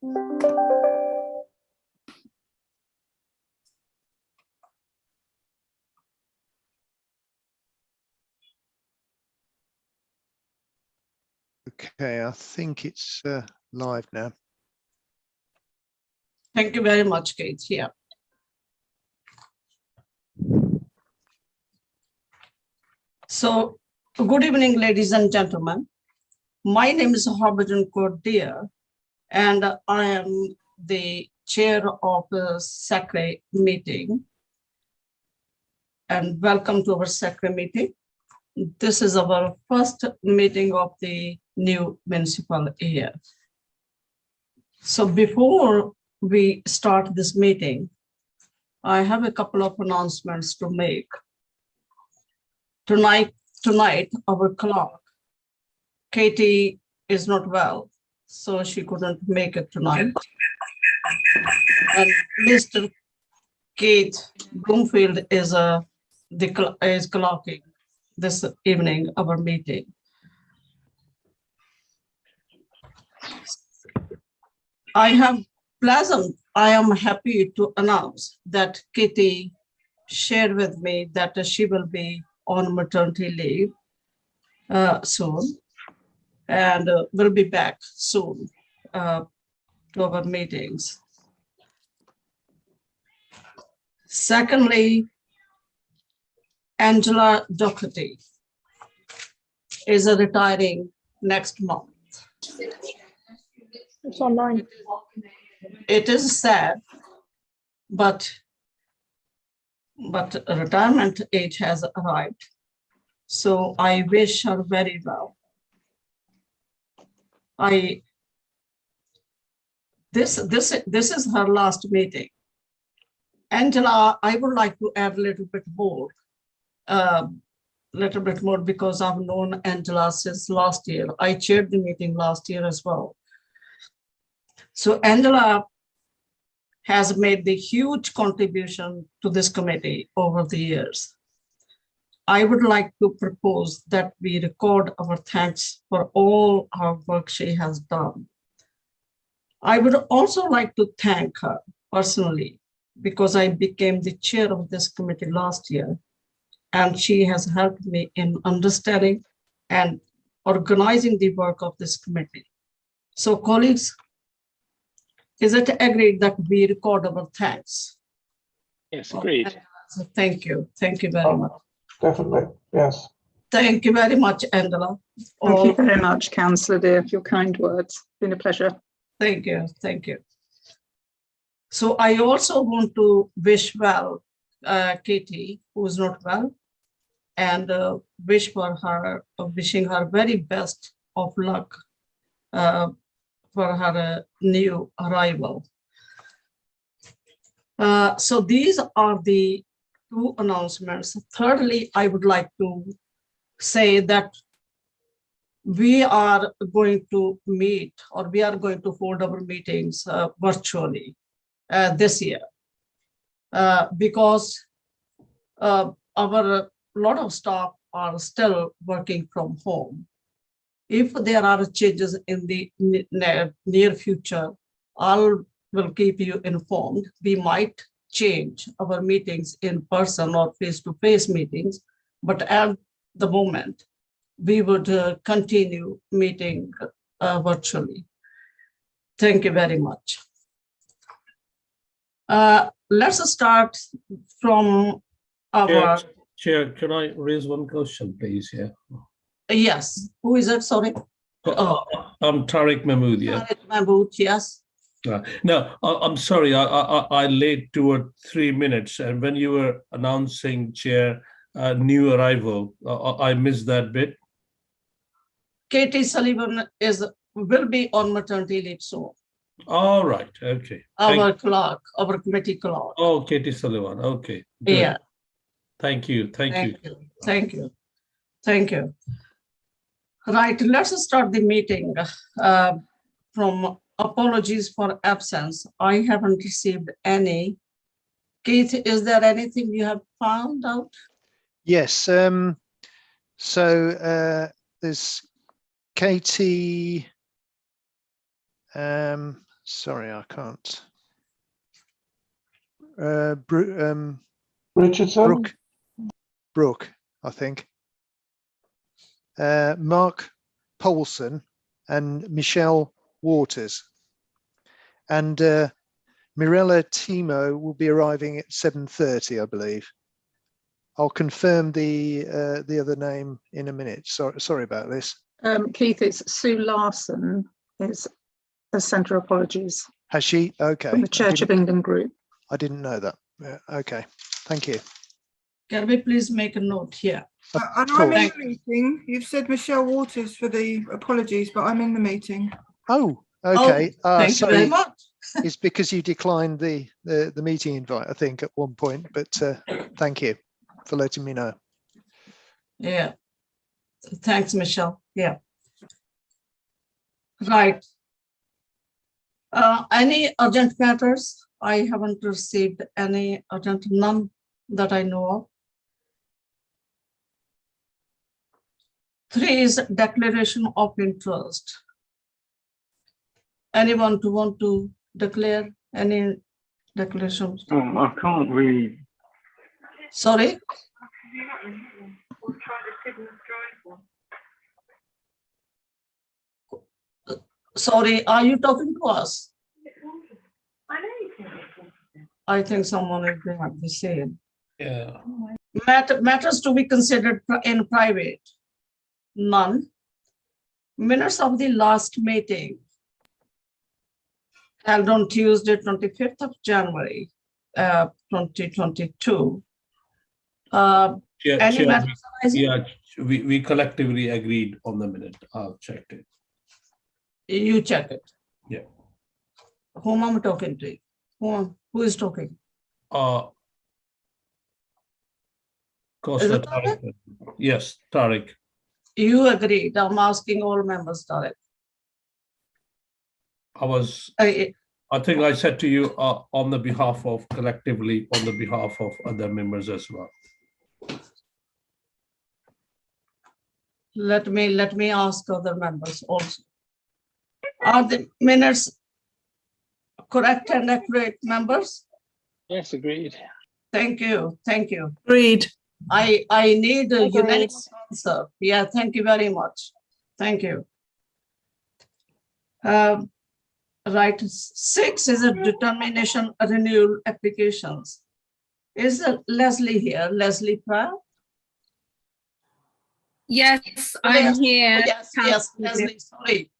Okay, I think it's live now. Thank you very much, Kate. Yeah. So, good evening, ladies and gentlemen. My name is Harbhajan Kaur Dear, and I am the chair of the Sacre meeting. And welcome to our Sacre meeting. This is our first meeting of the new municipal year. So before we start this meeting, I have a couple of announcements to make. Tonight, our clerk, Katie, is not well, so she couldn't make it tonight. And Mr. Keith Bloomfield is clerking this evening our meeting. I am happy to announce that Katie shared with me that she will be on maternity leave soon, and will be back soon to our meetings. Secondly, Angela Doherty is retiring next month. It's online. It is sad, but retirement age has arrived. So I wish her very well. This is her last meeting. Angela, I would like to add a little bit more because I've known Angela since last year. I chaired the meeting last year as well. So Angela has made the huge contribution to this committee over the years. I would like to propose that we record our thanks for all her work she has done. I would also like to thank her personally because I became the chair of this committee last year, and she has helped me in understanding and organizing the work of this committee. So colleagues, is it agreed that we record our thanks? Yes, agreed. So thank you very much. Definitely, yes. Thank you very much, Angela. Thank you very much, Councillor Dear, for your kind words. It's been a pleasure. Thank you. So I also want to wish well Katie, who is not well, and wishing her very best of luck for her new arrival. So these are the two announcements. Thirdly, I would like to say that we are going to meet, or we are going to hold our meetings virtually this year because a lot of staff are still working from home. If there are changes in the near future, I will keep you informed. We might change our meetings in person or face-to-face meetings, but at the moment, we would continue meeting virtually. Thank you very much. Let's start from our... Chair, can I raise one question, please? Yeah. Yes. Who is it? Sorry. Oh. I'm Tariq Mahmood. Yeah. Tariq Mahmood, yes. No, I'm sorry. I late 2 or 3 minutes, and when you were announcing, Chair, new arrival, I missed that bit. Katie Sullivan will be on maternity leave soon. All right. Okay. Our clerk, our committee clerk. Oh, Katie Sullivan. Okay. Good. Yeah. Thank you. Thank you. Right. Let's start the meeting. From apologies for absence. I haven't received any. Keith, is there anything you have found out? Yes. So there's Katie Sorry, I can't. Richardson, Brooke, I think. Mark Polson and Michelle Waters. And Mirella Timo will be arriving at 7:30, I believe. I'll confirm the other name in a minute. Sorry about this. Keith, it's Sue Larson. It's a centre apologies Has she? Okay. from the Church of England group. I didn't know that. Yeah, okay. Thank you. Can we please make a note here? And I'm in the meeting. You've said Michelle Waters for the apologies, but I'm in the meeting. Oh, okay. Thank you very much. It's because you declined the meeting invite, I think, at one point. But thank you for letting me know. Yeah. Thanks, Michelle. Yeah. Right. Any urgent matters? I haven't received any urgent, none that I know of. 3 is declaration of interest. Anyone to want to declare any declaration? I can't read. Sorry? Sorry, are you talking to us? I think someone is behind the scene. Yeah. Matters to be considered in private. None. Minutes of the last meeting held on Tuesday, 25th of January, 2022. Any matters arising? Yeah, we collectively agreed on the minute. I'll check it. You check it. Yeah. Whom am I talking to? Who is talking? Costa it Tariq. Yes, Tariq. You agreed. I'm asking all members, Tarek. I think I said to you on the behalf of collectively, on the behalf of other members as well. Let me ask other members also. Are the minutes correct and accurate, members? Yes, agreed. Thank you. Thank you. Agreed. I need a unanimous answer. Yeah, thank you very much. Thank you. Right, 6 is a determination renewal applications. Is Leslie here? Leslie Pratt? Yes, I'm here. Yes, Leslie, sorry.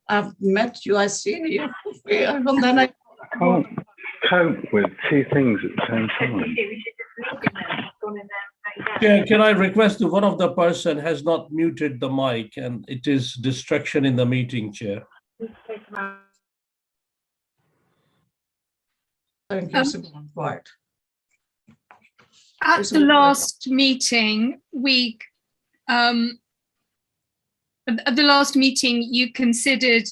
I've met you, I've seen you. And then I Can't cope with 2 things at the same time. Yeah, can I request that one of the person has not muted the mic and it is distraction in the meeting, Chair. Thank you, quiet. At the last meeting, you considered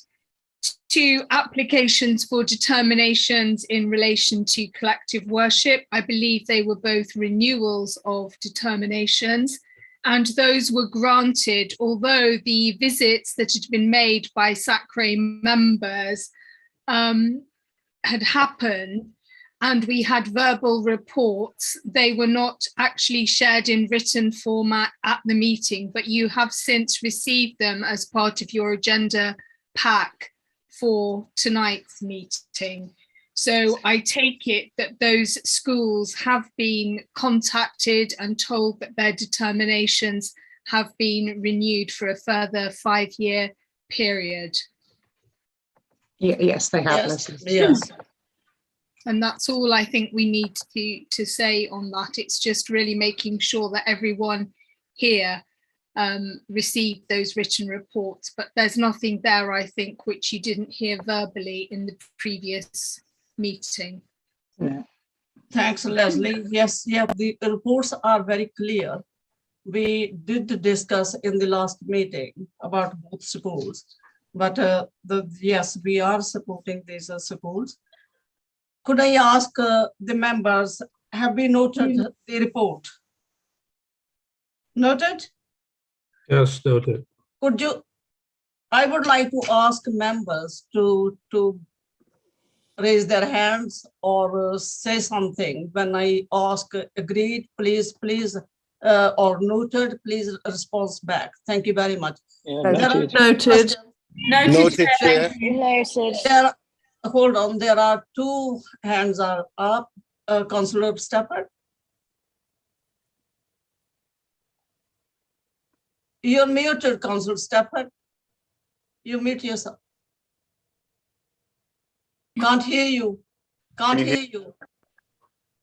2 applications for determinations in relation to collective worship. I believe they were both renewals of determinations, and those were granted, although the visits that had been made by Sacre members had happened, and we had verbal reports. They were not actually shared in written format at the meeting, but you have since received them as part of your agenda pack for tonight's meeting. So I take it that those schools have been contacted and told that their determinations have been renewed for a further 5-year period. Yes, they have. Yes. And that's all I think we need to say on that. It's just really making sure that everyone here received those written reports, but there's nothing there, I think, which you didn't hear verbally in the previous meeting. No. Thanks, Leslie. Yes, the reports are very clear. We did discuss in the last meeting about both schools, but yes, we are supporting these schools. Could I ask the members, have we noted the report? Noted? Yes, noted. Could you, I would like to ask members to raise their hands or say something when I ask agreed, please, or noted, please respond back. Thank you very much. Yeah, There are noted. Noted. Noted, Chair. Hold on, there are two hands are up. Councillor Stafford. You're muted, Councillor Stafford. You mute yourself. Can't hear you. Can't hear you.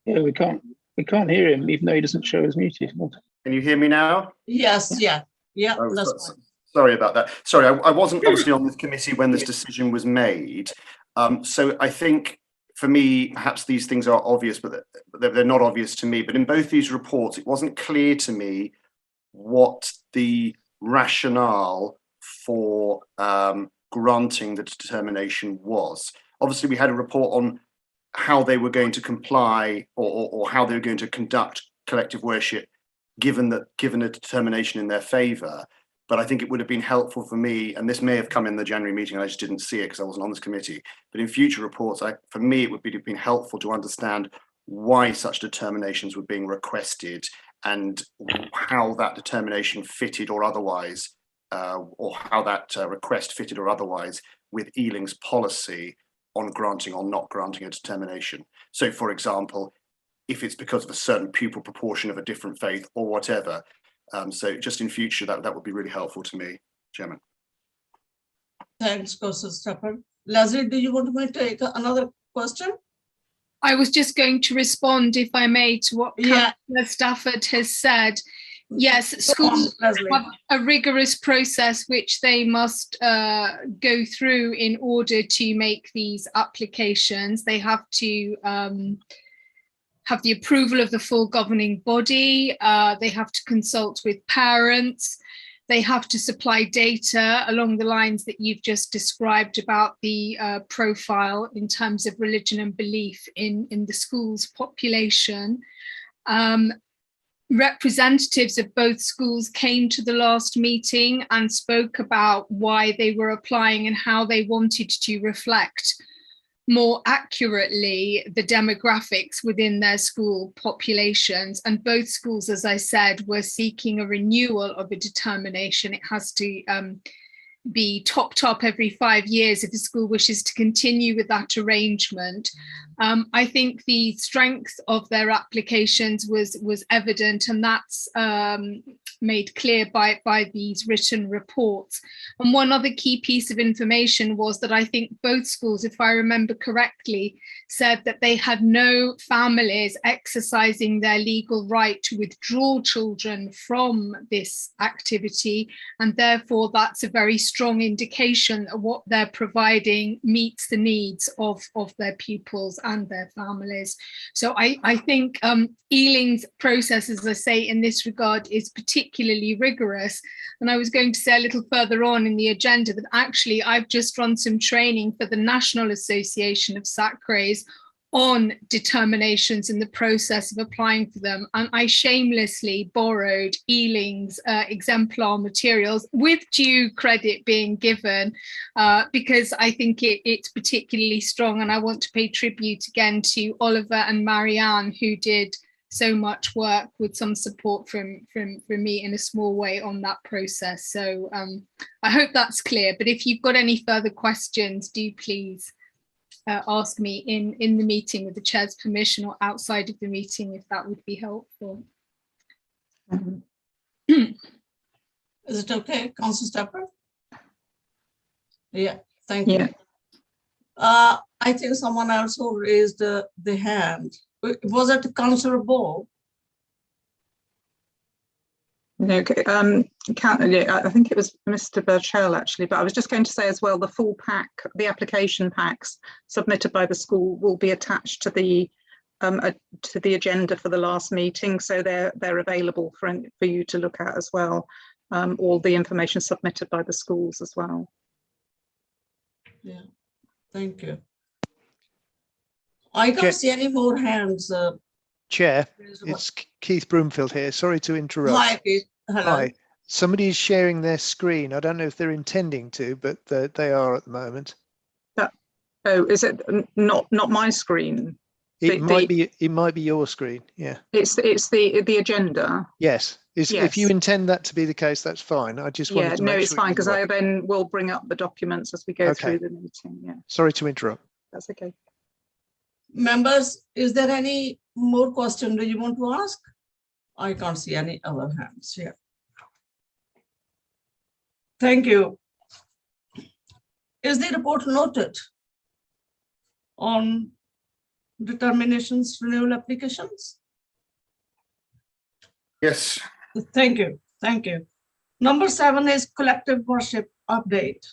Yeah, we can't hear him, even though he doesn't show as muted. Can you hear me now? Yes, yeah. Oh, That's fine. sorry about that. Sorry, I wasn't obviously on this committee when this decision was made. So I think for me, perhaps these things are obvious, but they're not obvious to me. But in both these reports, it wasn't clear to me what the rationale for granting the determination was. Obviously, we had a report on how they were going to comply or how they were going to conduct collective worship, given a determination in their favour. But I think it would have been helpful for me, and this may have come in the January meeting, and I just didn't see it because I wasn't on this committee. But in future reports, for me, it would have been helpful to understand why such determinations were being requested and how that determination fitted or otherwise, or how that request fitted or otherwise with Ealing's policy on granting or not granting a determination. So, for example, if it's because of a certain pupil proportion of a different faith or whatever. So just in future, that would be really helpful to me, Chairman. Thanks, Councillor Stafford. Leslie, do you want me to take another question? I was just going to respond, if I may, to what Councillor Stafford has said. Yes, schools have a rigorous process which they must go through in order to make these applications. They have to have the approval of the full governing body. They have to consult with parents. They have to supply data along the lines that you've just described about the profile in terms of religion and belief in the school's population. Representatives of both schools came to the last meeting and spoke about why they were applying and how they wanted to reflect more accurately the demographics within their school populations. And both schools, as I said, were seeking a renewal of a determination. It has to be topped up every 5 years if a school wishes to continue with that arrangement. I think the strength of their applications was evident, and that's made clear by these written reports. And one other key piece of information was that I think both schools, if I remember correctly, said that they had no families exercising their legal right to withdraw children from this activity, and therefore that's a very strong indication that what they're providing meets the needs of their pupils and their families. So I think Ealing's process, as I say, in this regard is particularly rigorous. And I was going to say a little further on in the agenda that actually I've just run some training for the National Association of Sacres on determinations in the process of applying for them. And I shamelessly borrowed Ealing's exemplar materials, with due credit being given, because I think it's particularly strong. And I want to pay tribute again to Oliver and Marianne, who did so much work with some support from me in a small way on that process. So I hope that's clear. But if you've got any further questions, do please ask me in the meeting with the chair's permission or outside of the meeting, if that would be helpful. Is it okay, Councillor Stafford? Yeah, thank you. I think someone else who raised the hand. Was it Councillor Ball? Okay, I think it was Mr. Burchell actually, but I was just going to say as well, the full pack, the application packs submitted by the school will be attached to the agenda for the last meeting, so they're available for you to look at as well. All the information submitted by the schools as well. Yeah, thank you. I don't see any more hands. Chair, it's Keith Broomfield here. Sorry to interrupt. Hi, Keith. Hello. Hi. Somebody is sharing their screen. I don't know if they're intending to, but they are at the moment. Oh, is it not my screen? It might be your screen. Yeah. It's the agenda. Yes. If you intend that to be the case, that's fine. I just wanted to make sure. No, it's fine because I then will bring up the documents as we go through the meeting. Yeah. Sorry to interrupt. That's okay. Members, is there any more question that you want to ask? I can't see any other hands here. Thank you. Is the report noted on determinations renewal applications? Yes. Thank you. Thank you. Number 7 is collective worship update.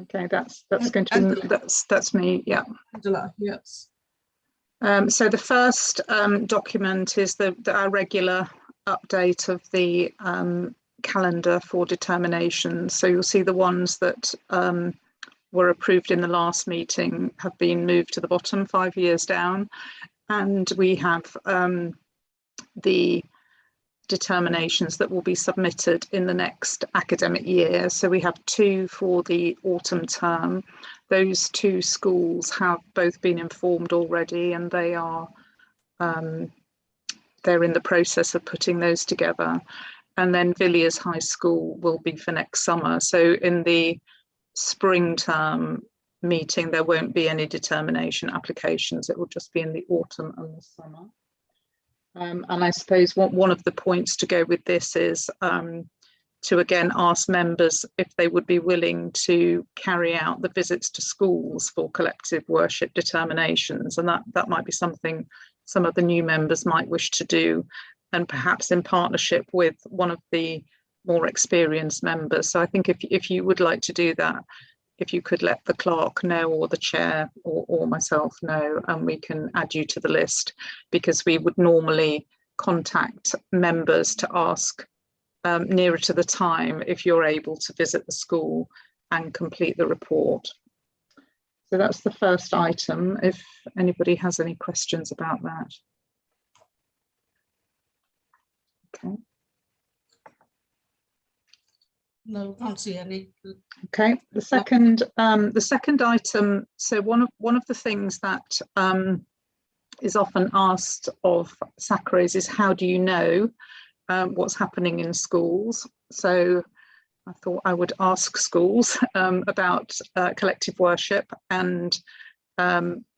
Okay, that's going to be that's me. Yeah. Angela, yes. So the first document is our regular update of the calendar for determinations. So you'll see the ones that were approved in the last meeting have been moved to the bottom 5 years down. And we have the determinations that will be submitted in the next academic year. So we have 2 for the autumn term. Those 2 schools have both been informed already, and they are they're in the process of putting those together. And then Villiers High School will be for next summer. So in the spring term meeting, there won't be any determination applications. It will just be in the autumn and the summer. And I suppose one of the points to go with this is to again ask members if they would be willing to carry out the visits to schools for collective worship determinations, and that might be something some of the new members might wish to do, and perhaps in partnership with one of the more experienced members. So I think if you would like to do that, if you could let the clerk know, or the chair, or myself know, and we can add you to the list, because we would normally contact members to ask nearer to the time if you're able to visit the school and complete the report. So that's the first item, if anybody has any questions about that. Okay. No, can't see any. Okay, the second item. So one of the things that is often asked of Sacre is how do you know what's happening in schools? So I thought I would ask schools about collective worship and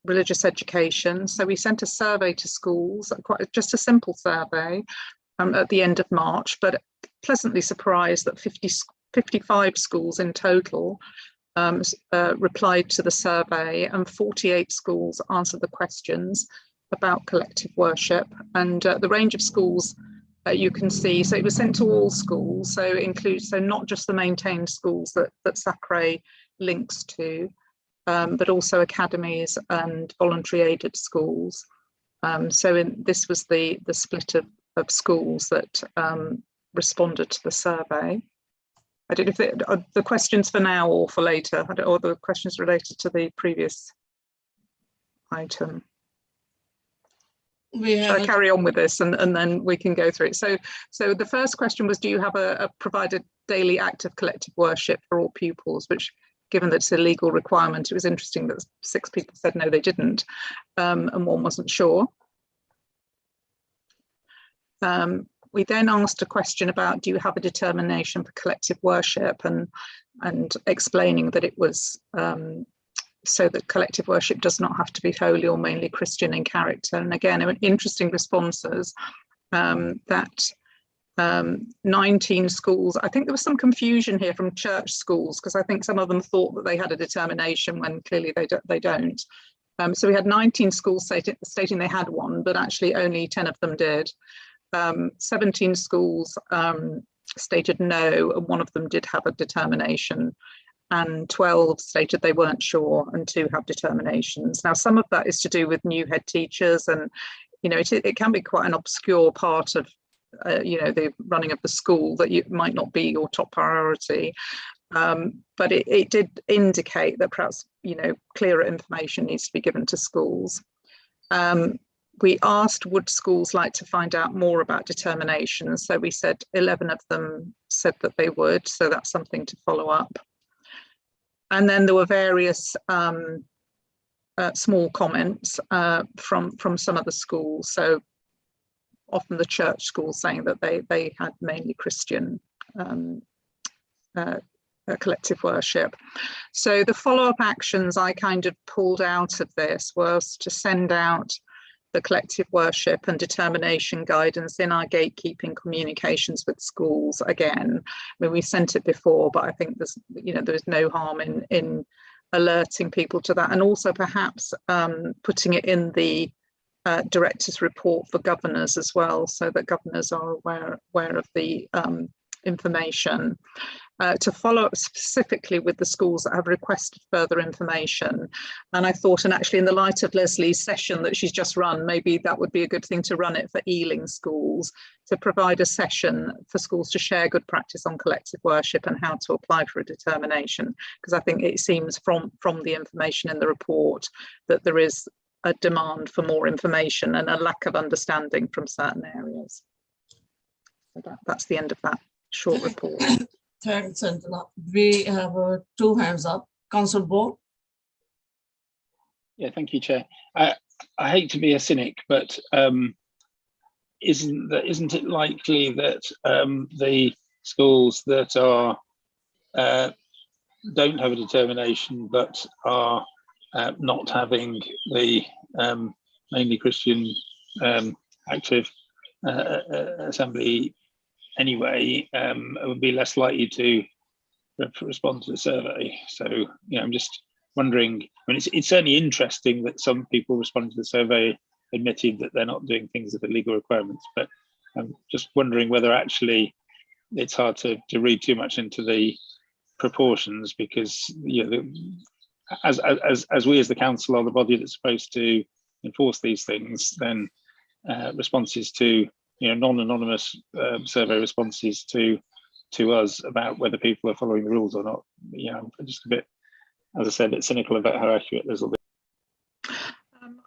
religious education. So we sent a survey to schools, just a simple survey at the end of March, but pleasantly surprised that 55 schools in total replied to the survey, and 48 schools answered the questions about collective worship. And the range of schools you can see, so it was sent to all schools, so not just the maintained schools that Sacre links to, but also academies and voluntary aided schools. This was the split of schools that responded to the survey. I don't know if the questions for now or for later, or the questions related to the previous item. Shall I carry on with this and then we can go through it? So the first question was, do you have a provided daily act of collective worship for all pupils? Which, given that it's a legal requirement, it was interesting that 6 people said no, they didn't, and 1 wasn't sure. We then asked a question about, do you have a determination for collective worship, and explaining that it was so that collective worship does not have to be wholly or mainly Christian in character. And again, interesting responses that 19 schools, I think there was some confusion here from church schools, because I think some of them thought that they had a determination when clearly they don't. So we had 19 schools stating they had one, but actually only 10 of them did. 17 schools stated no, and 1 of them did have a determination, and 12 stated they weren't sure, and 2 have determinations. Now, some of that is to do with new head teachers, and it can be quite an obscure part of the running of the school that might not be your top priority, but it did indicate that perhaps clearer information needs to be given to schools. We asked, would schools like to find out more about determination? So we said 11 of them said that they would, so that's something to follow up. And then there were various small comments from some of the schools. So often the church schools saying that they had mainly Christian collective worship. So the follow-up actions I kind of pulled out of this was to send out the collective worship and determination guidance in our gatekeeping communications with schools again. I mean, we sent it before, but I think there's no harm in alerting people to that, and also perhaps putting it in the director's report for governors as well, so that governors are aware of the information. To follow up specifically with the schools that have requested further information. And I thought, and actually in the light of Leslie's session that she's just run, maybe that would be a good thing to run it for Ealing schools, to provide a session for schools to share good practice on collective worship and how to apply for a determination. Because I think it seems from the information in the report that there is a demand for more information and a lack of understanding from certain areas. So that's the end of that short report. Thanks, Angela. We have 2 hands up. Councillor Ball. Yeah, thank you, Chair. I hate to be a cynic, but isn't it likely that the schools that are don't have a determination but are not having the mainly Christian active assembly anyway, it would be less likely to respond to the survey? So, I'm just wondering. I mean, it's certainly interesting that some people responding to the survey admitted that they're not doing things that are legal requirements, but I'm just wondering whether actually it's hard to read too much into the proportions, because as we as the council are the body that's supposed to enforce these things, then responses to non-anonymous survey responses to us about whether people are following the rules or not. I'm just a bit, as I said, a bit cynical about how accurate this will be.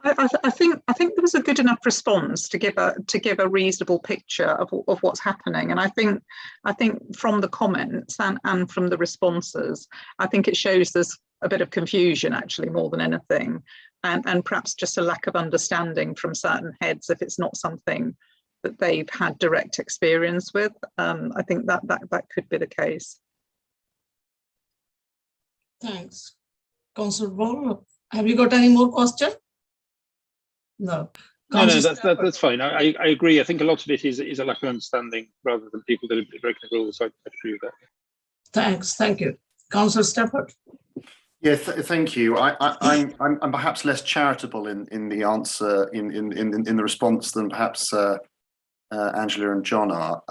I think there was a good enough response to give a reasonable picture of what's happening, and I think from the comments and from the responses, I think it shows there's a bit of confusion actually more than anything, and perhaps just a lack of understanding from certain heads if it's not something that they've had direct experience with. I think that could be the case. Thanks. Councillor Ball, have you got any more questions? No. No, that's fine. I agree. I think a lot of it is a lack of understanding rather than people that have broken the rules. I agree with that. Thanks. Thank you. Councillor Stafford. Yeah, thank you. I'm perhaps less charitable in the answer in the response than perhaps Angela and John are.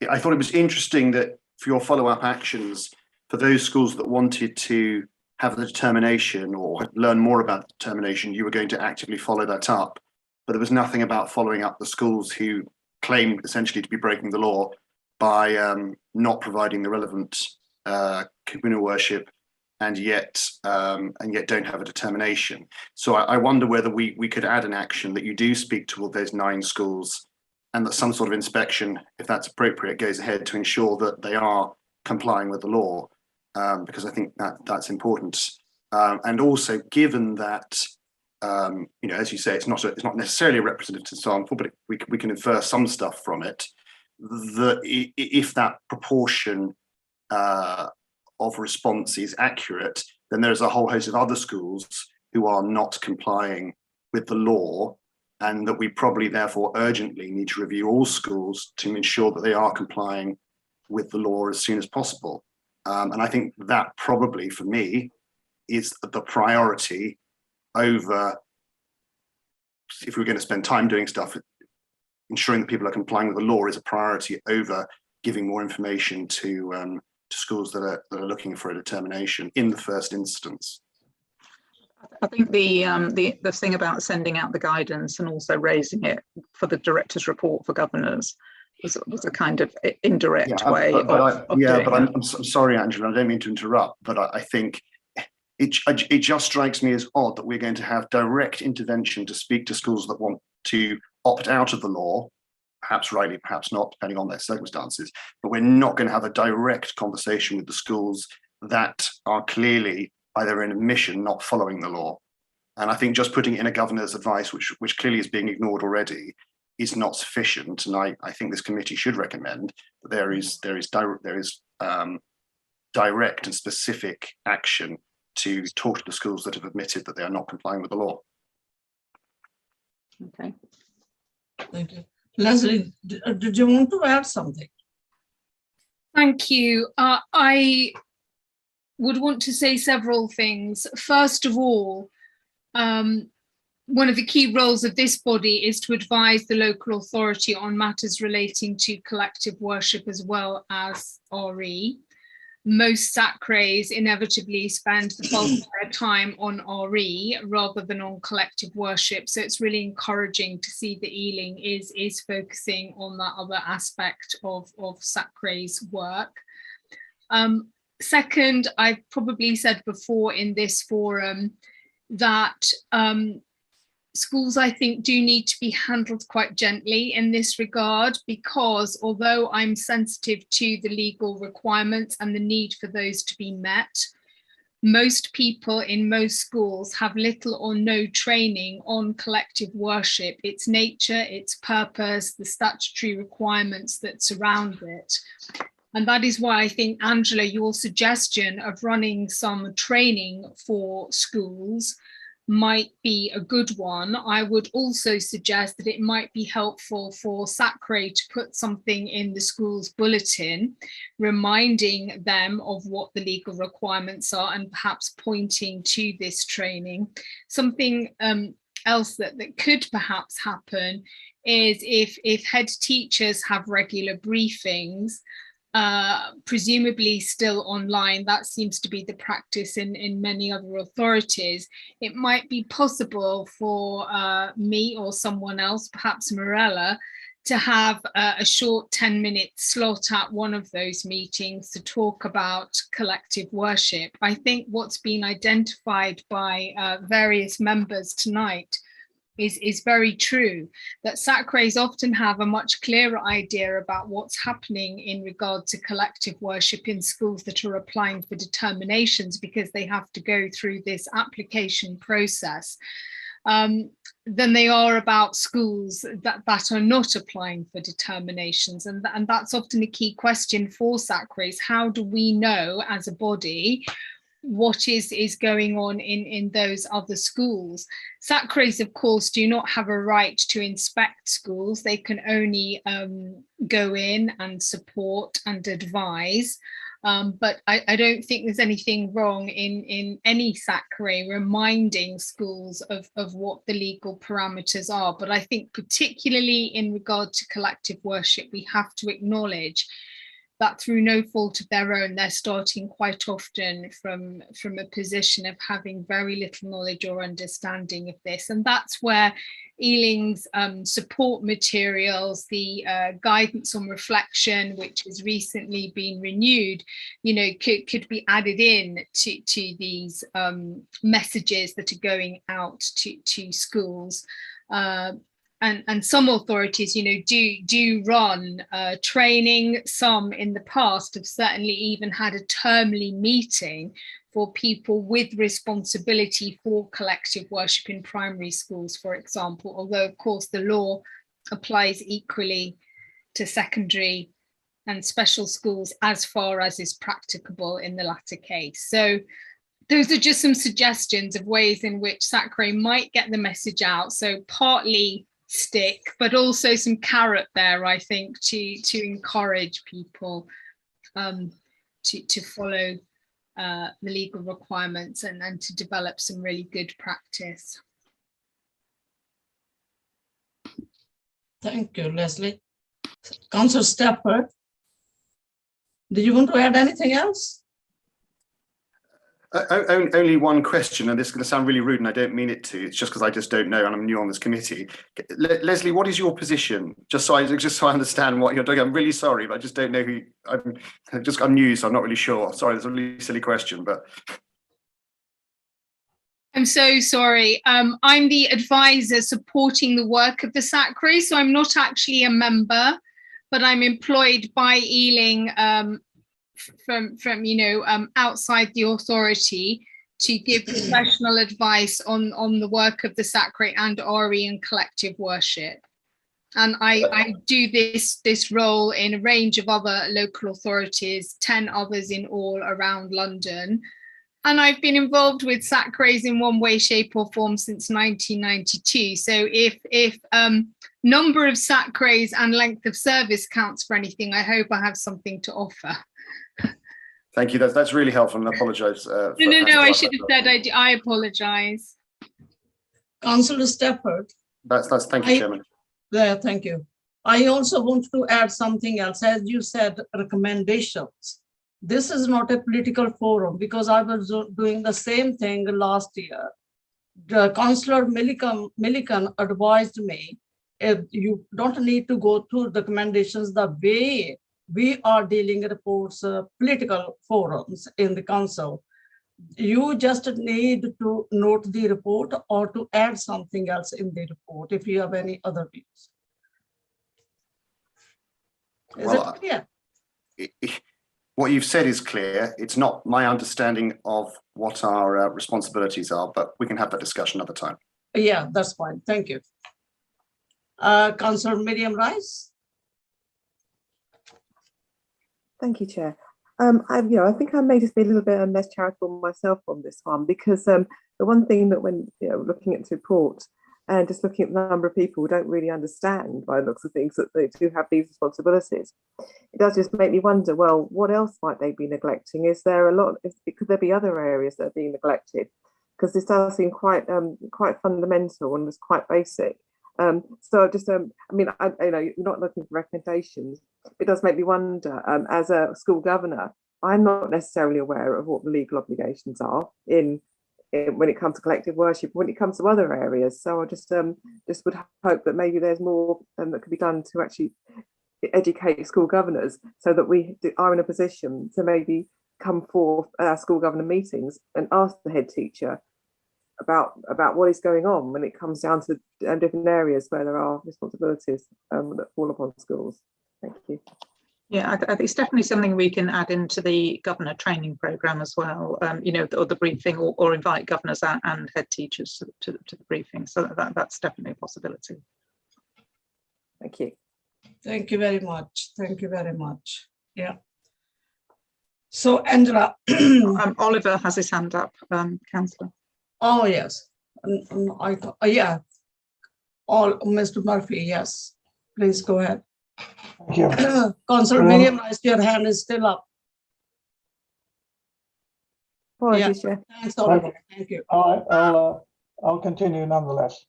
I thought it was interesting that for your follow-up actions, for those schools that wanted to have the determination or learn more about the determination, you were going to actively follow that up. But there was nothing about following up the schools who claimed essentially to be breaking the law by not providing the relevant communal worship and yet don't have a determination. So I wonder whether we could add an action that you do speak to all those 9 schools, and that some sort of inspection, if that's appropriate, goes ahead to ensure that they are complying with the law, because I think that's important. And also, given that, as you say, it's not necessarily a representative sample, but we can infer some stuff from it. That if that proportion of response is accurate, then there's a whole host of other schools who are not complying with the law, and that we probably therefore urgently need to review all schools to ensure that they are complying with the law as soon as possible. And I think that probably, for me, is the priority over, if we're going to spend time doing stuff, ensuring that people are complying with the law is a priority over giving more information to schools that are looking for a determination in the first instance. I think the thing about sending out the guidance and also raising it for the director's report for governors was a kind of indirect way of doing that. I'm sorry, Angela, I don't mean to interrupt, but I think it just strikes me as odd that we're going to have direct intervention to speak to schools that want to opt out of the law, perhaps rightly, perhaps not, depending on their circumstances, but we're not going to have a direct conversation with the schools that are clearly, by their own admission, not following the law. And I think just putting it in a governor's advice, which clearly is being ignored already, is not sufficient. And I think this committee should recommend that there is direct and specific action to talk to the schools that have admitted that they are not complying with the law. Okay. Thank you. Leslie, did you want to add something? Thank you. I would want to say several things. First of all, one of the key roles of this body is to advise the local authority on matters relating to collective worship as well as RE. Most Sacres inevitably spend the bulk of their time on RE rather than on collective worship. So it's really encouraging to see that Ealing is focusing on that other aspect of Sacre's work. Second, I've probably said before in this forum that schools, I think, do need to be handled quite gently in this regard, because although I'm sensitive to the legal requirements and the need for those to be met, most people in most schools have little or no training on collective worship, its nature, its purpose, the statutory requirements that surround it. And that is why I think, Angela, your suggestion of running some training for schools might be a good one. I would also suggest that it might be helpful for Sacre to put something in the school's bulletin, reminding them of what the legal requirements are and perhaps pointing to this training. Something else that could perhaps happen is if head teachers have regular briefings, presumably still online, that seems to be the practice in many other authorities, it might be possible for me or someone else, perhaps Mirella, to have a short 10-minute slot at one of those meetings to talk about collective worship. I think what's been identified by various members tonight is very true, that Sacres often have a much clearer idea about what's happening in regard to collective worship in schools that are applying for determinations, because they have to go through this application process, than they are about schools that are not applying for determinations. And that's often a key question for Sacres. How do we know as a body what is going on in those other schools? Sacres, of course, do not have a right to inspect schools. They can only go in and support and advise. But I don't think there's anything wrong in any Sacre reminding schools of what the legal parameters are. But I think particularly in regard to collective worship, we have to acknowledge that through no fault of their own, they're starting quite often from a position of having very little knowledge or understanding of this. And that's where Ealing's support materials, the guidance on reflection, which has recently been renewed, could be added in to these messages that are going out to schools. And some authorities, do run training. Some in the past have certainly even had a termly meeting for people with responsibility for collective worship in primary schools, for example, although of course the law applies equally to secondary and special schools as far as is practicable in the latter case. So those are just some suggestions of ways in which Sacre might get the message out. So partly stick, but also some carrot there, I think, to encourage people to follow the legal requirements and to develop some really good practice. Thank you, Leslie. Councillor Stafford, do you want to add anything else? Only one question, and this is going to sound really rude, and I don't mean it to. It's just because I just don't know, and I'm new on this committee. Leslie, what is your position? Just so I understand what you're doing. I'm really sorry, but I just don't know who. I'm new, so I'm not really sure. Sorry, that's a really silly question, but. I'm so sorry. I'm the advisor supporting the work of the Sacre, so I'm not actually a member, but I'm employed by Ealing from outside the authority to give professional advice on the work of the Sacre and Ori and collective worship. And I do this role in a range of other local authorities, 10 others in all around London. And I've been involved with Sacres in one way, shape or form since 1992. So if number of Sacres and length of service counts for anything, I hope I have something to offer. Thank you. That's really helpful, and I apologise. No, I should have said I apologise. Councillor Stafford. That's thank you, Chairman. Yeah, thank you. I also want to add something else. As you said, recommendations. This is not a political forum, because I was doing the same thing last year. The Councillor Millikan advised me, if you don't need to go through recommendations the way we are dealing reports, political forums in the council. You just need to note the report or to add something else in the report if you have any other views. Is it clear? What you've said is clear. It's not my understanding of what our responsibilities are, but we can have that discussion another time. Yeah, that's fine. Thank you. Councillor Miriam Rice. Thank you, Chair. I think I may just be a little bit less charitable myself on this one, because the one thing that when looking at the report and just looking at the number of people who don't really understand by the looks of things that they do have these responsibilities, it does just make me wonder, well, what else might they be neglecting? Is there a lot? Could there be other areas that are being neglected? Because this does seem quite fundamental and it's quite basic. So just, I mean, you're not looking for recommendations. It does make me wonder, as a school governor, I'm not necessarily aware of what the legal obligations are in when it comes to collective worship, when it comes to other areas. So I just would hope that maybe there's more that could be done to actually educate school governors, so that we are in a position to maybe come forth at our school governor meetings and ask the head teacher about what is going on when it comes down to different areas where there are responsibilities that fall upon schools. Thank you. Yeah, I think it's definitely something we can add into the governor training programme as well, or the briefing, or invite governors and head teachers to the briefing. So that's definitely a possibility. Thank you. Thank you very much. Thank you very much. Yeah. So Angela. Oliver has his hand up, Councillor. Oh, yes. Yeah. Mr. Murphy, yes. Please go ahead. Thank you. Councillor Miriam Rice, your hand is still up. Apologies, yeah. Thanks, Oliver. Thank you. I'll continue nonetheless.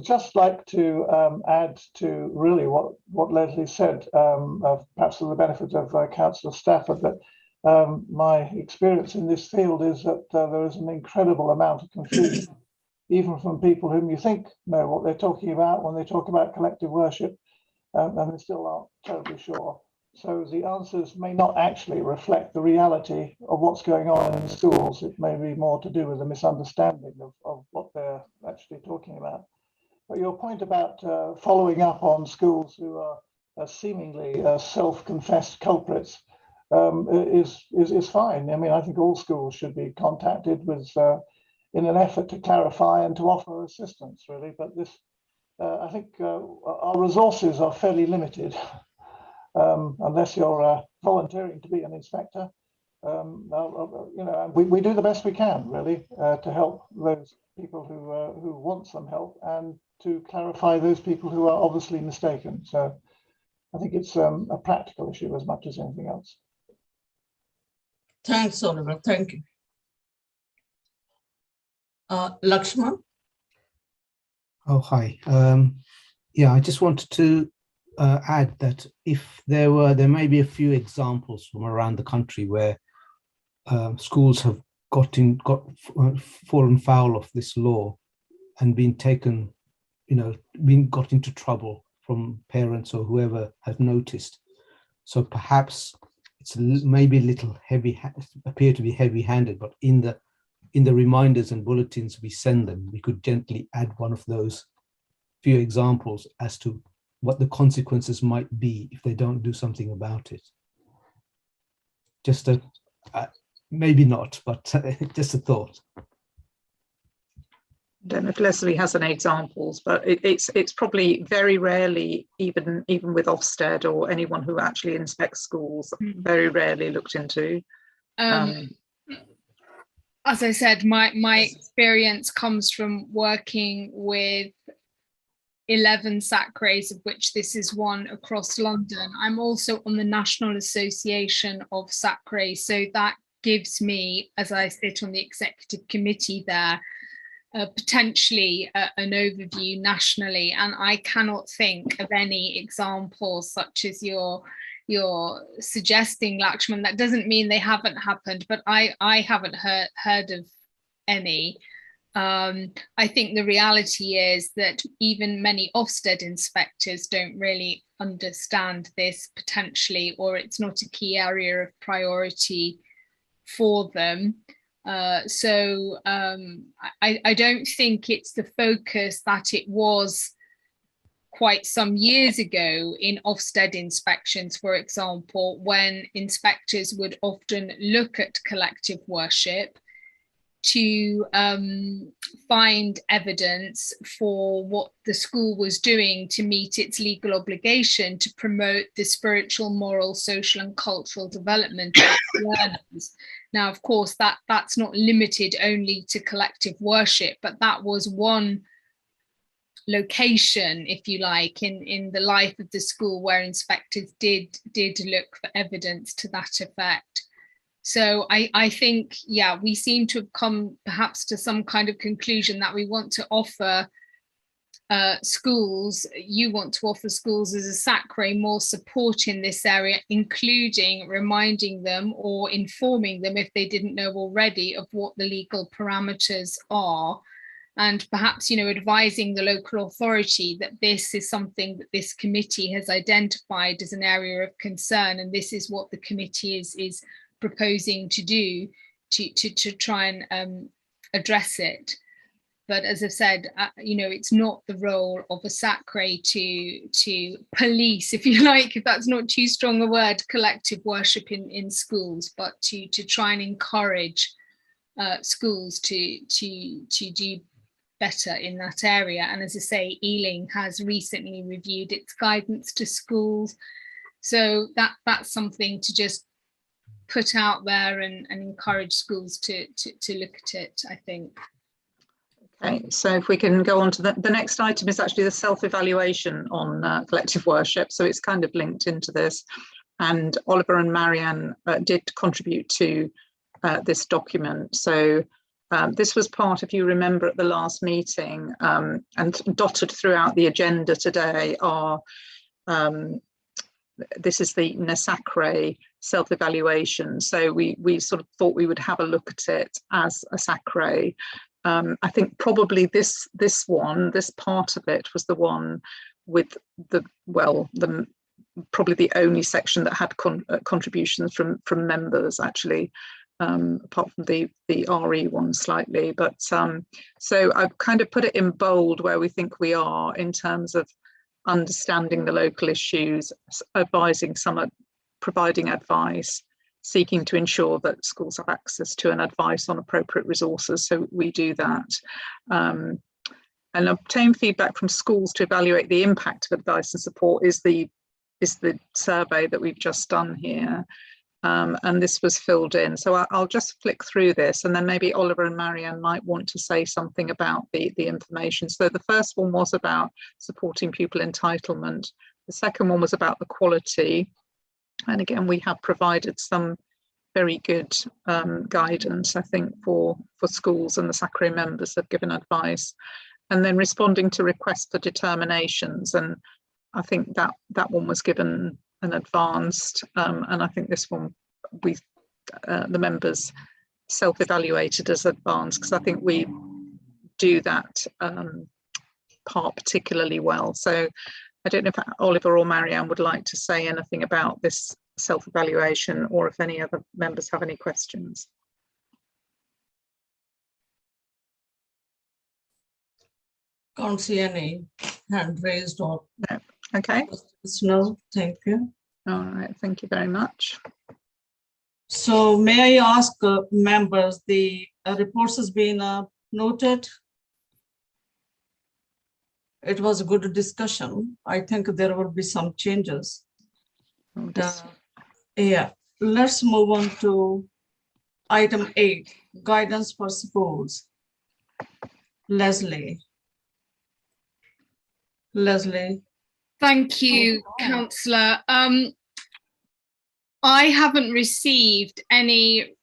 Just like to add to really what Leslie said, perhaps for the benefit of Councillor Stafford, that my experience in this field is that there is an incredible amount of confusion, even from people whom you think know what they're talking about when they talk about collective worship, and they still aren't terribly sure. So the answers may not actually reflect the reality of what's going on in schools. It may be more to do with a misunderstanding of what they're actually talking about. But your point about following up on schools who are seemingly self-confessed culprits is fine. I mean, I think all schools should be contacted with in an effort to clarify and to offer assistance, really. But this, I think, our resources are fairly limited. Unless you're volunteering to be an inspector, we do the best we can, really, to help those people who want some help, and to clarify those people who are obviously mistaken. So I think it's a practical issue as much as anything else. Thanks, Oliver. Thank you. Lakshman? Oh, hi. Yeah, I just wanted to add that if there may be a few examples from around the country where schools have fallen foul of this law and been taken, got into trouble from parents or whoever has noticed. So perhaps it's maybe a little appear to be heavy-handed, but in the reminders and bulletins we send them, we could gently add one of those few examples as to what the consequences might be if they don't do something about it. Just maybe not, but just a thought. I don't know if Leslie has any examples, but it's probably very rarely, even with Ofsted or anyone who actually inspects schools, very rarely looked into. As I said, my experience comes from working with 11 Sacres, of which this is one across London. I'm also on the National Association of Sacres, so that gives me, as I sit on the executive committee there, potentially an overview nationally, and I cannot think of any examples such as you're suggesting, Lakshman. That doesn't mean they haven't happened, but I haven't heard of any. I think the reality is that even many Ofsted inspectors don't really understand this potentially, or it's not a key area of priority for them. So I don't think it's the focus that it was quite some years ago in Ofsted inspections, for example, when inspectors would often look at collective worship to find evidence for what the school was doing to meet its legal obligation to promote the spiritual, moral, social and cultural development of learners. Now, of course, that's not limited only to collective worship, but that was one location, if you like, in the life of the school where inspectors did look for evidence to that effect. So I think, yeah, we seem to have come perhaps to some kind of conclusion that we want to offer schools, you want to offer schools as a Sacre more support in this area, including reminding them or informing them, if they didn't know already, of what the legal parameters are. And perhaps, advising the local authority that this is something that this committee has identified as an area of concern, and this is what the committee is proposing to do to try and address it. But as I've said, it's not the role of a Sacre to police, if you like, if that's not too strong a word, collective worship in schools, but to try and encourage schools to do better in that area. And as I say, Ealing has recently reviewed its guidance to schools, so that's something to just put out there and encourage schools to look at it, I think. Okay, so if we can go on to the next item is actually the self-evaluation on collective worship. So it's kind of linked into this. And Oliver and Marianne did contribute to this document. So this was part, if you remember at the last meeting, and dotted throughout the agenda today are, this is the Sacre self-evaluation. So we sort of thought we would have a look at it as a Sacre. I think probably this part of it was the one with probably the only section that had contributions from members, actually, apart from the RE one slightly. But so I've kind of put it in bold where we think we are in terms of understanding the local issues, advising some, providing advice, seeking to ensure that schools have access to and advice on appropriate resources. So we do that. And obtain feedback from schools to evaluate the impact of advice and support is the survey that we've just done here. And this was filled in. So I'll just flick through this, and then maybe Oliver and Marianne might want to say something about the information. So the first one was about supporting pupil entitlement. The second one was about the quality. And again, we have provided some very good guidance, I think, for schools, and the Sacre members have given advice. And then responding to requests for determinations. And I think that one was given an advanced, and I think this one the members self-evaluated as advanced, because I think we do that part particularly well. So I don't know if Oliver or Marianne would like to say anything about this self-evaluation, or if any other members have any questions. Can't see any hand raised or. No. Okay. No, thank you. All right, thank you very much. So may I ask members, the reports has been noted? It was a good discussion. I think there will be some changes. Yeah, let's move on to item 8, guidance for schools. Leslie. Thank you, Councillor. I haven't received any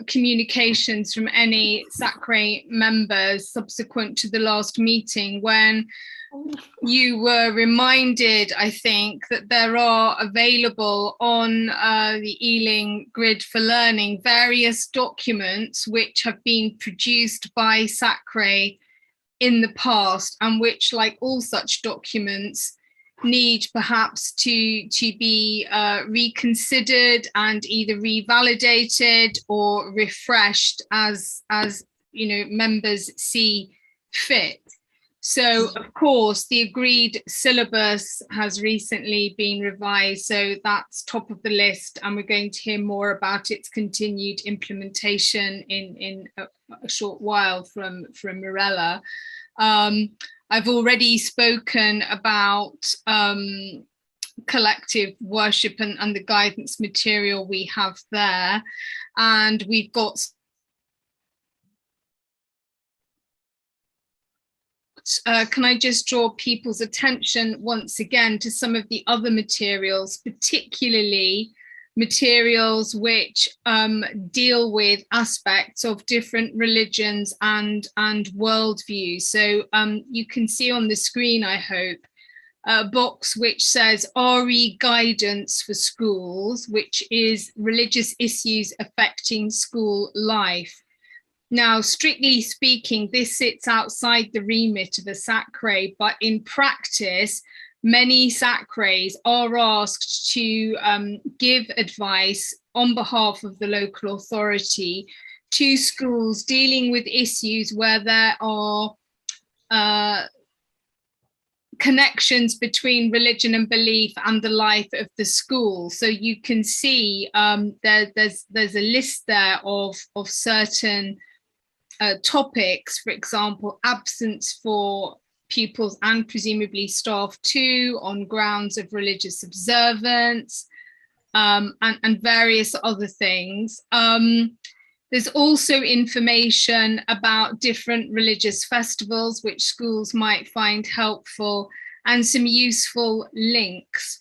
communications from any Sacre members subsequent to the last meeting, when you were reminded, I think, that there are available on the Ealing Grid for Learning various documents which have been produced by Sacre in the past, and which, like all such documents, need perhaps to be reconsidered and either revalidated or refreshed as you know, members see fit. So of course the agreed syllabus has recently been revised, so that's top of the list, and we're going to hear more about its continued implementation in a short while from Mirella. I've already spoken about collective worship and the guidance material we have there, and we've got can I just draw people's attention once again to some of the other materials, particularly materials which deal with aspects of different religions and worldviews. So you can see on the screen, I hope, a box which says RE guidance for schools, which is religious issues affecting school life. Now, strictly speaking, this sits outside the remit of a Sacre, but in practice, many Sacres are asked to give advice on behalf of the local authority to schools dealing with issues where there are connections between religion and belief and the life of the school. So you can see there's a list there of certain topics, for example, absence for pupils and presumably staff too on grounds of religious observance, and various other things. There's also information about different religious festivals which schools might find helpful, and some useful links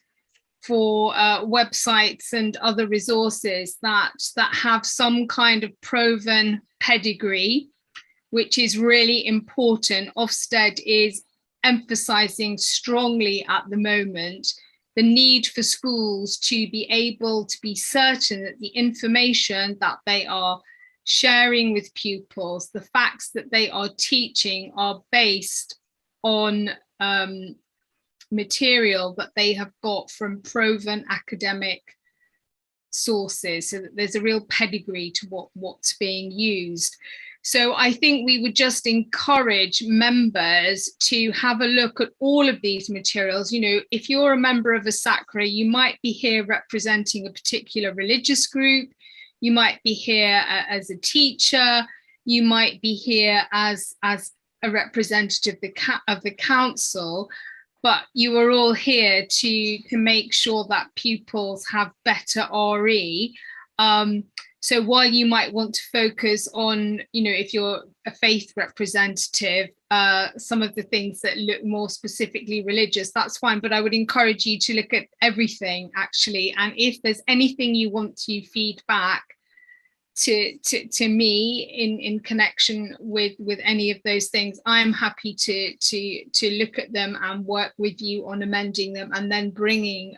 for websites and other resources that have some kind of proven pedigree, which is really important. Ofsted is emphasising strongly at the moment the need for schools to be able to be certain that the information that they are sharing with pupils, the facts that they are teaching, are based on material that they have got from proven academic sources, so that there's a real pedigree to what's being used. So I think we would just encourage members to have a look at all of these materials. You know, if you're a member of a Sacre, you might be here representing a particular religious group, you might be here as a teacher, you might be here as a representative of the council, but you are all here to make sure that pupils have better RE. So while you might want to focus on, you know, if you're a faith representative, some of the things that look more specifically religious, that's fine. But I would encourage you to look at everything, actually. And if there's anything you want to feed back to me in connection with any of those things, I'm happy to look at them and work with you on amending them, and then bringing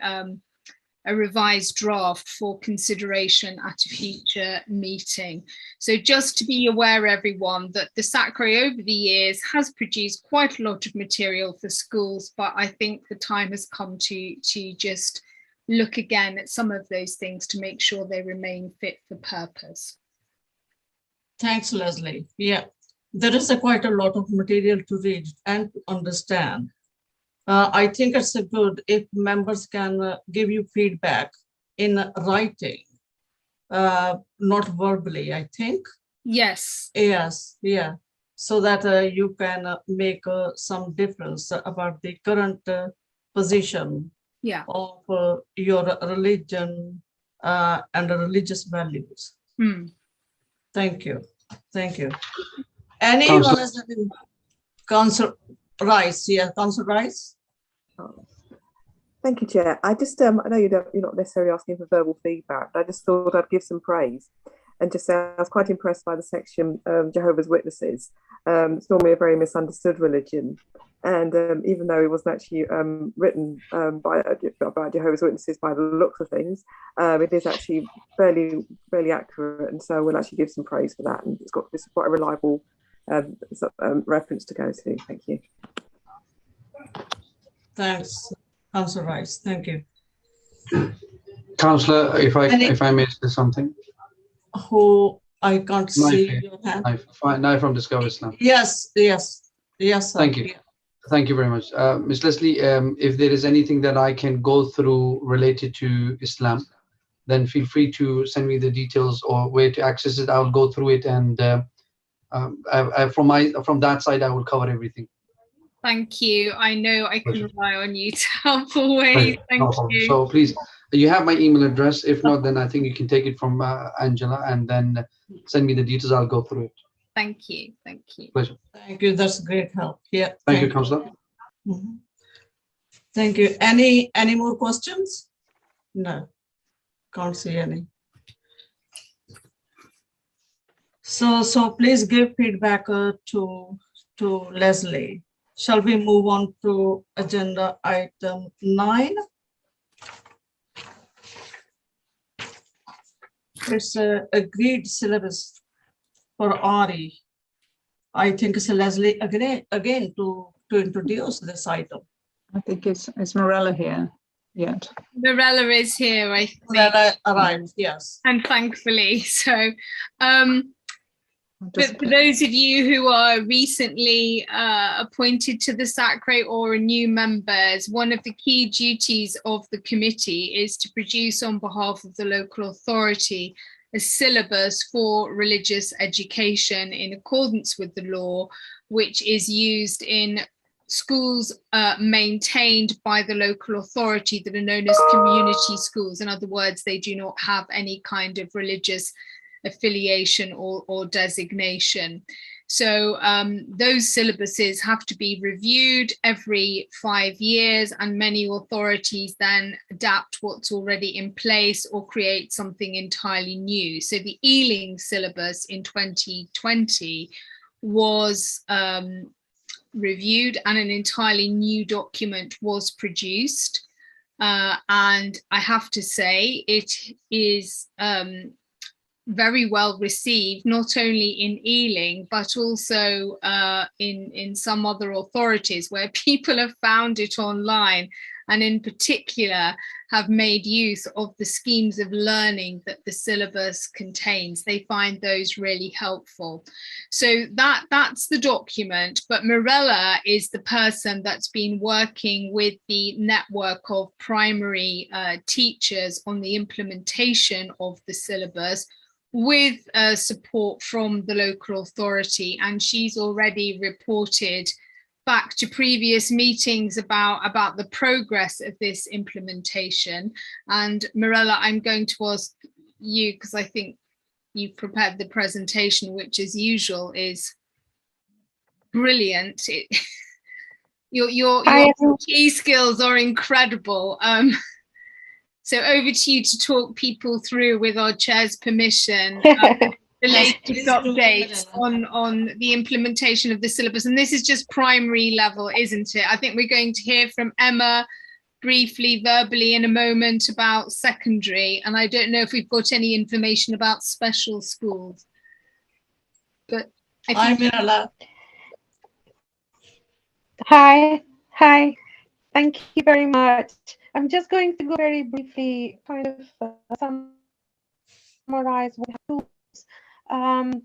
a revised draft for consideration at a future meeting. So just to be aware, everyone, that the Sacre over the years has produced quite a lot of material for schools, but I think the time has come to just look again at some of those things to make sure they remain fit for purpose. Thanks, Leslie. Yeah, there is quite a lot of material to read and understand. I think it's good if members can give you feedback in writing not verbally, I think. Yes. Yes, yeah. So that you can make some difference about the current position of your religion and religious values. Thank you. Thank you. Anyone else? Councillor Rice, yeah, Councillor Rice. Thank you, Chair. I just, I know you're not necessarily asking for verbal feedback, but I just thought I'd give some praise and just say I was quite impressed by the section Jehovah's Witnesses. It's normally a very misunderstood religion. And even though it wasn't actually written by Jehovah's Witnesses by the looks of things, it is actually fairly accurate. And so we'll actually give some praise for that. And it's quite a reliable reference to go to. Thank you. Thanks, Councillor Rice. Thank you. Councillor, if I may say something. Who I can't see your hand. Now from Discover Islam. Yes, yes, yes. Sir. Thank you. Thank you very much. Ms. Leslie, if there is anything that I can go through related to Islam, then feel free to send me the details or where to access it. I will go through it, and from that side, I will cover everything. Thank you. I know I can rely on you to help always. Thank you. So please, you have my email address. If not, then I think you can take it from Angela and then send me the details. I'll go through it. Thank you. Thank you. Pleasure. Thank you. That's great help. Yeah. Thank you, Councillor. Thank you. Any more questions? No, can't see any. So please give feedback to Leslie. Shall we move on to agenda item 9? It's a agreed syllabus for RE. I think it's Leslie again to introduce this item. I think it's Morella here yet. Morella is here, I think. Morella arrived, yes. And thankfully, so but for those of you who are recently appointed to the Sacre or are new members, one of the key duties of the committee is to produce on behalf of the local authority a syllabus for religious education in accordance with the law, which is used in schools maintained by the local authority that are known as community schools. In other words, they do not have any kind of religious affiliation or designation. So those syllabuses have to be reviewed every 5 years, and many authorities then adapt what's already in place or create something entirely new. So the Ealing syllabus in 2020 was reviewed and an entirely new document was produced. And I have to say it is very well received, not only in Ealing, but also in some other authorities where people have found it online and in particular have made use of the schemes of learning that the syllabus contains. They find those really helpful. So that's the document, but Morella is the person that's been working with the network of primary teachers on the implementation of the syllabus, with support from the local authority, and she's already reported back to previous meetings about the progress of this implementation. And Morella, I'm going to ask you, because I think you prepared the presentation, which as usual is brilliant. Your key skills are incredible. So over to you to talk people through, with our chair's permission, the latest updates on the implementation of the syllabus. And this is just primary level, isn't it? I think we're going to hear from Emma briefly, verbally in a moment about secondary. And I don't know if we've got any information about special schools. But I'm Mirala. Hi. Thank you very much. I'm just going to go very briefly, kind of summarize what happens.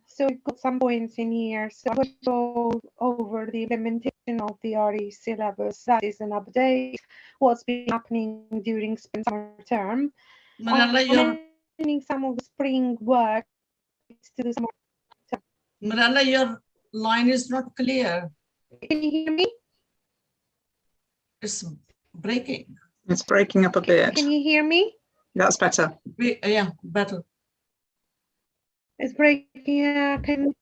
So we've got some points in here. So I'm going to go over the implementation of the RE syllabus. That is an update. What's been happening during spring summer term. Manala, mentioning some of the spring work to do some. Miranda, your line is not clear. Can you hear me? It's breaking. It's breaking up a bit. Can you hear me? That's better. Yeah, better. It's breaking.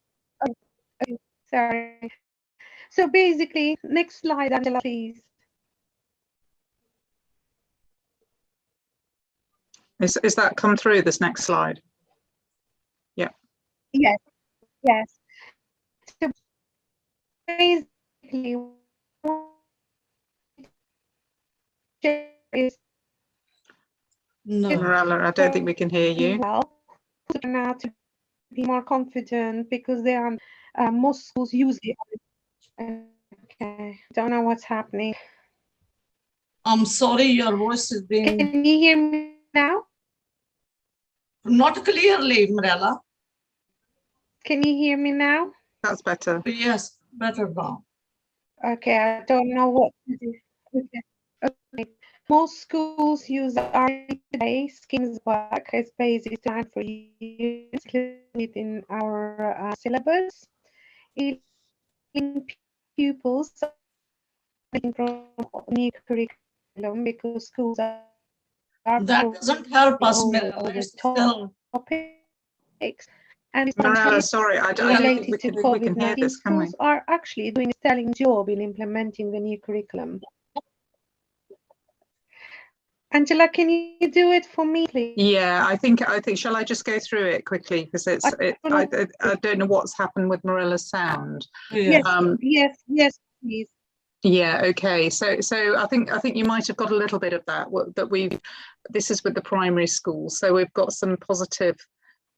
Sorry. So basically, next slide, Angela, please. Is that come through, this next slide? Yeah. Yes, yes. So basically, is no. Mirella, I don't think we can hear you. Well, now to be more confident because they are most schools use it. Okay, don't know what's happening. I'm sorry, your voice is being. Can you hear me now? Not clearly, Mirella. Can you hear me now? That's better. Yes, better now. Okay, I don't know what to do. Okay. Okay. Most schools use RE today. Schemes work as basic time for use in our syllabus. Pupils from new curriculum because schools are that doesn't help us, Mirella. It's still topics. And Mirella, sorry, I don't think we can hear this, can we? Schools are actually doing a sterling job in implementing the new curriculum. Angela, can you do it for me, please? Yeah, I think shall I just go through it quickly because I don't know what's happened with Mirella's sound. Yes, yes, please. Yeah, okay. So I think you might have got a little bit of that this is with the primary schools. So we've got some positive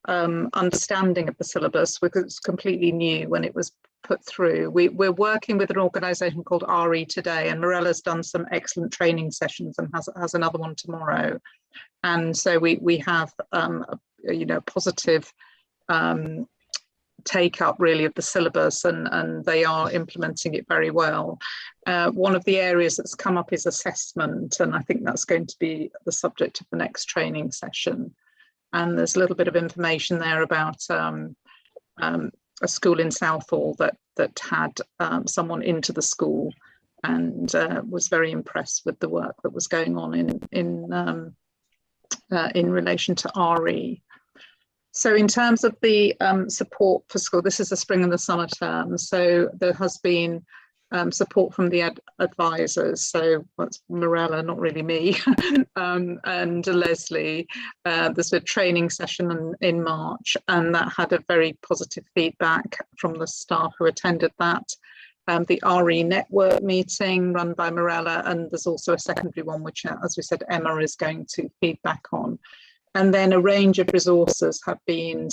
understanding of the syllabus because it's completely new when it was put through. We're working with an organisation called RE today, and Mirella's done some excellent training sessions and has another one tomorrow. And so we have positive take up really of the syllabus, and they are implementing it very well. One of the areas that's come up is assessment, and I think that's going to be the subject of the next training session. And there's a little bit of information there about a school in Southall that had someone into the school and was very impressed with the work that was going on in relation to RE. So in terms of the support for school, this is the spring and the summer term. So there has been support from the advisors. So that's Mirella, not really me, and Leslie. There's a training session in March, and that had a very positive feedback from the staff who attended that. The RE network meeting run by Mirella, and there's also a secondary one, which, as we said, Emma is going to feedback on. And then a range of resources have been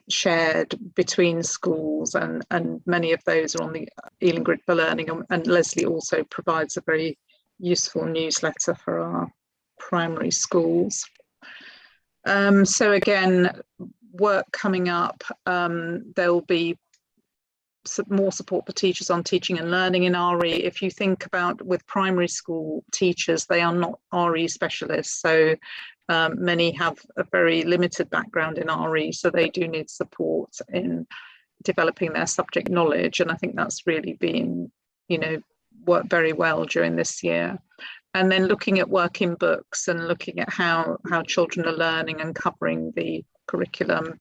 shared between schools, and many of those are on the Ealing Grid for Learning, and Leslie also provides a very useful newsletter for our primary schools. So again, work coming up, there'll be more support for teachers on teaching and learning in RE. If you think about with primary school teachers, they are not RE specialists, so many have a very limited background in RE, so they do need support in developing their subject knowledge, and I think that's really been, worked very well during this year. And then looking at working books and looking at how children are learning and covering the curriculum.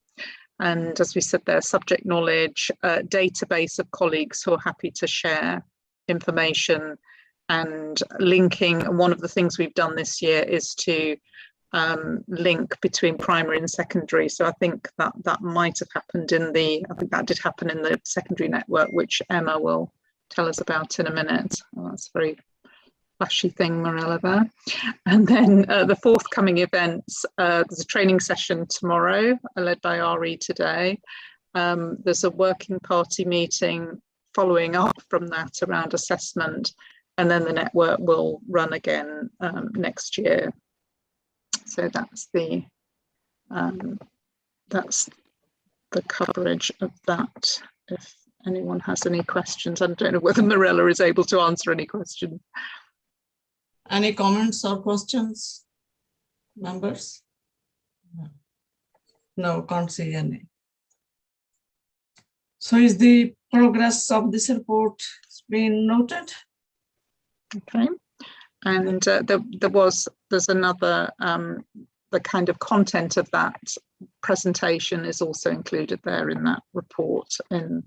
And as we said there, subject knowledge, database of colleagues who are happy to share information and linking. And one of the things we've done this year is to link between primary and secondary. So I think that might have happened I think that did happen in the secondary network, which Emma will tell us about in a minute. Oh, that's very flashy thing, Mirella, there. And then the forthcoming events, there's a training session tomorrow led by RE today. There's a working party meeting following up from that around assessment, and then the network will run again next year. So that's the coverage of that. If anyone has any questions, I don't know whether Mirella is able to answer any questions. Any comments or questions? Members? No, can't see any. So is the progress of this report been noted? Okay. And there's another, the kind of content of that presentation is also included there in that report in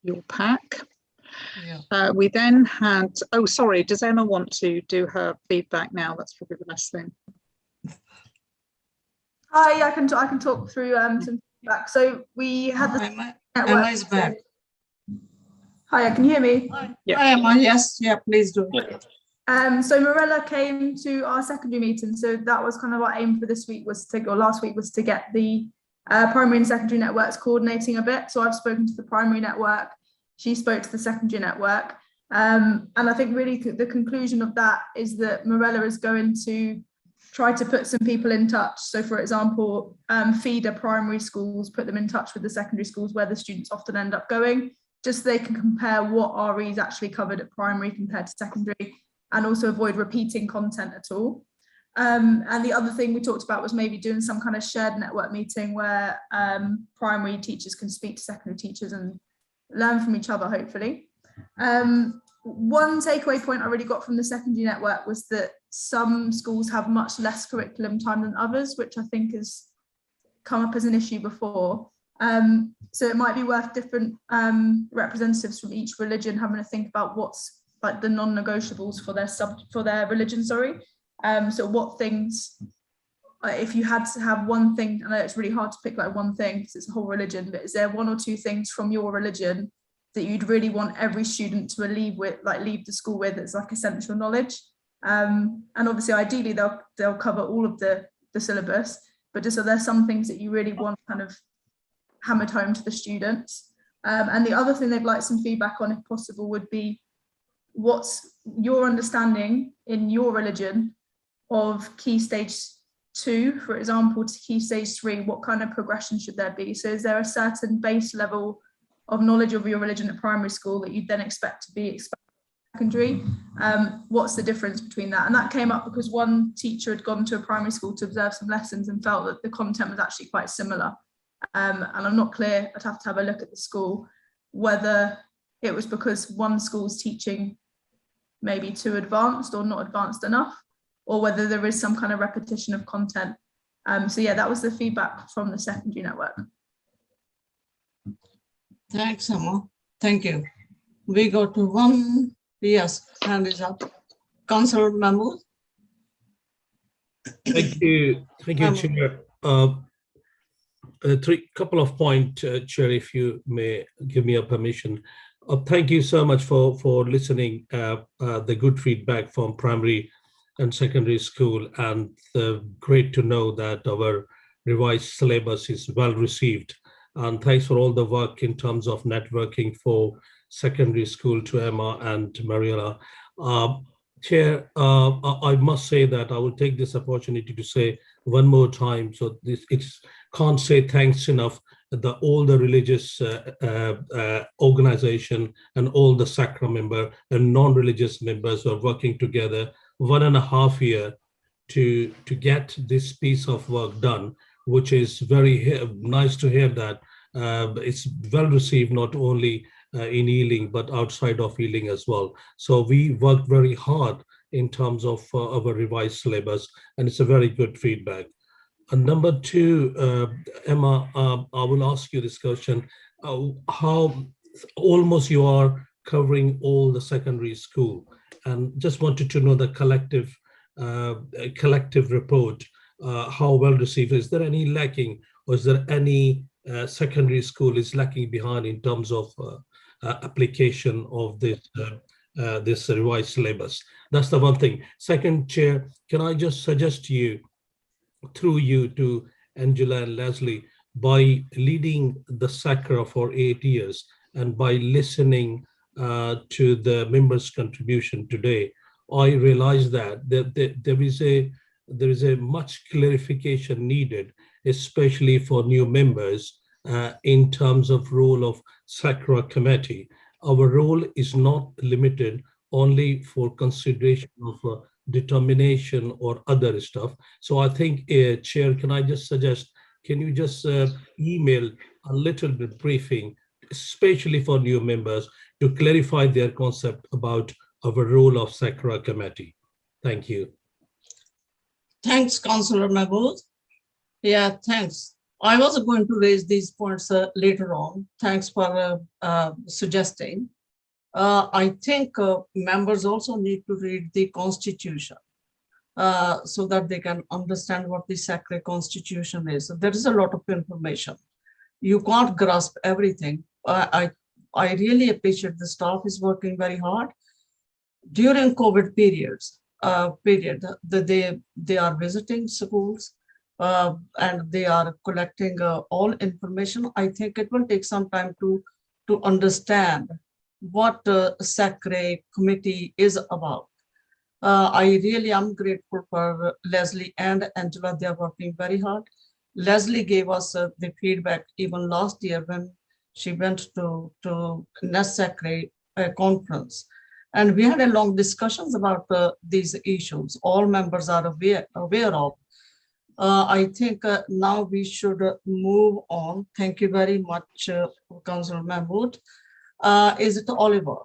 your pack. Yeah. We then had, oh, sorry, does Emma want to do her feedback now? That's probably the best thing. Hi, I can talk through some feedback. So we had the Emma is back. Hi, can you hear me? Yeah. Hi, Emma. Yes, yeah, please do. So Marilla came to our secondary meeting. So that was kind of our aim for this week last week was to get the primary and secondary networks coordinating a bit. So I've spoken to the primary network. She spoke to the secondary network. And I think really the conclusion of that is that Marilla is going to try to put some people in touch. So for example, feeder primary schools, put them in touch with the secondary schools where the students often end up going, just so they can compare what RE is actually covered at primary compared to secondary, and also avoid repeating content at all. And the other thing we talked about was maybe doing some kind of shared network meeting where primary teachers can speak to secondary teachers and learn from each other, hopefully. One takeaway point I really got from the secondary network was that some schools have much less curriculum time than others, which I think has come up as an issue before. So it might be worth different representatives from each religion having to think about what's like the non-negotiables for their religion, sorry. So what things, if you had to have one thing, I know it's really hard to pick like one thing because it's a whole religion, but is there one or two things from your religion that you'd really want every student to leave the school with as like essential knowledge? And obviously, ideally, they'll cover all of the syllabus, but just are there some things that you really want kind of hammered home to the students? And the other thing they'd like some feedback on, if possible, would be what's your understanding in your religion of Key Stage 2, for example, to Key Stage 3, what kind of progression should there be? So is there a certain base level of knowledge of your religion at primary school that you'd then expect to be exposed to secondary? What's the difference between that? And that came up because one teacher had gone to a primary school to observe some lessons and felt that the content was actually quite similar. And I'm not clear, I'd have to have a look at the school, whether it was because one school's teaching maybe too advanced or not advanced enough, or whether there is some kind of repetition of content. So yeah, that was the feedback from the secondary network. Thanks, Emma. Thank you. We go to one, yes, hand is up. Councillor Mahmood. Thank you, Chair. Couple of points, Chair, if you may give me a permission. Thank you so much for listening the good feedback from primary and secondary school, and great to know that our revised syllabus is well received. And thanks for all the work in terms of networking for secondary school to Emma and Mariela. Chair, I must say that I will take this opportunity to say one more time, so can't say thanks enough, all the religious organization and all the Sacre member and non-religious members who are working together 1.5 years to get this piece of work done, which is very nice to hear that it's well received not only in Ealing but outside of Ealing as well. So we worked very hard in terms of our revised syllabus, and it's a very good feedback. And number two, Emma, I will ask you this question: how almost you are covering all the secondary school, and just wanted to know the collective report, how well received. Is there any lacking, or is there any secondary school is lacking behind in terms of application of this revised syllabus? That's the one thing. Second, Chair, can I just suggest to you, through you to Angela and Leslie, by leading the Sacre for 8 years and by listening to the members' contribution today, I realized that there is a much clarification needed, especially for new members, in terms of role of Sacre committee. Our role is not limited only for consideration of determination or other stuff. So I think, Chair, can I just suggest, can you just email a little bit briefing, especially for new members, to clarify their concept about our role of Sacre committee? Thank you. Thanks, Councillor Mahmood. Yeah, thanks. I was going to raise these points later on. Thanks for suggesting. I think members also need to read the Constitution so that they can understand what the Sacre Constitution is. There is a lot of information. You can't grasp everything. I really appreciate the staff is working very hard. During COVID periods, they are visiting schools and they are collecting all information. I think it will take some time to understand what Sacre committee is about. I really am grateful for Leslie and Angela. They are working very hard. Leslie gave us the feedback even last year when she went to Nest Sacre conference. And we had a long discussions about these issues. All members are aware of. I think now we should move on. Thank you very much, Councillor Mahmood. Is it Oliver?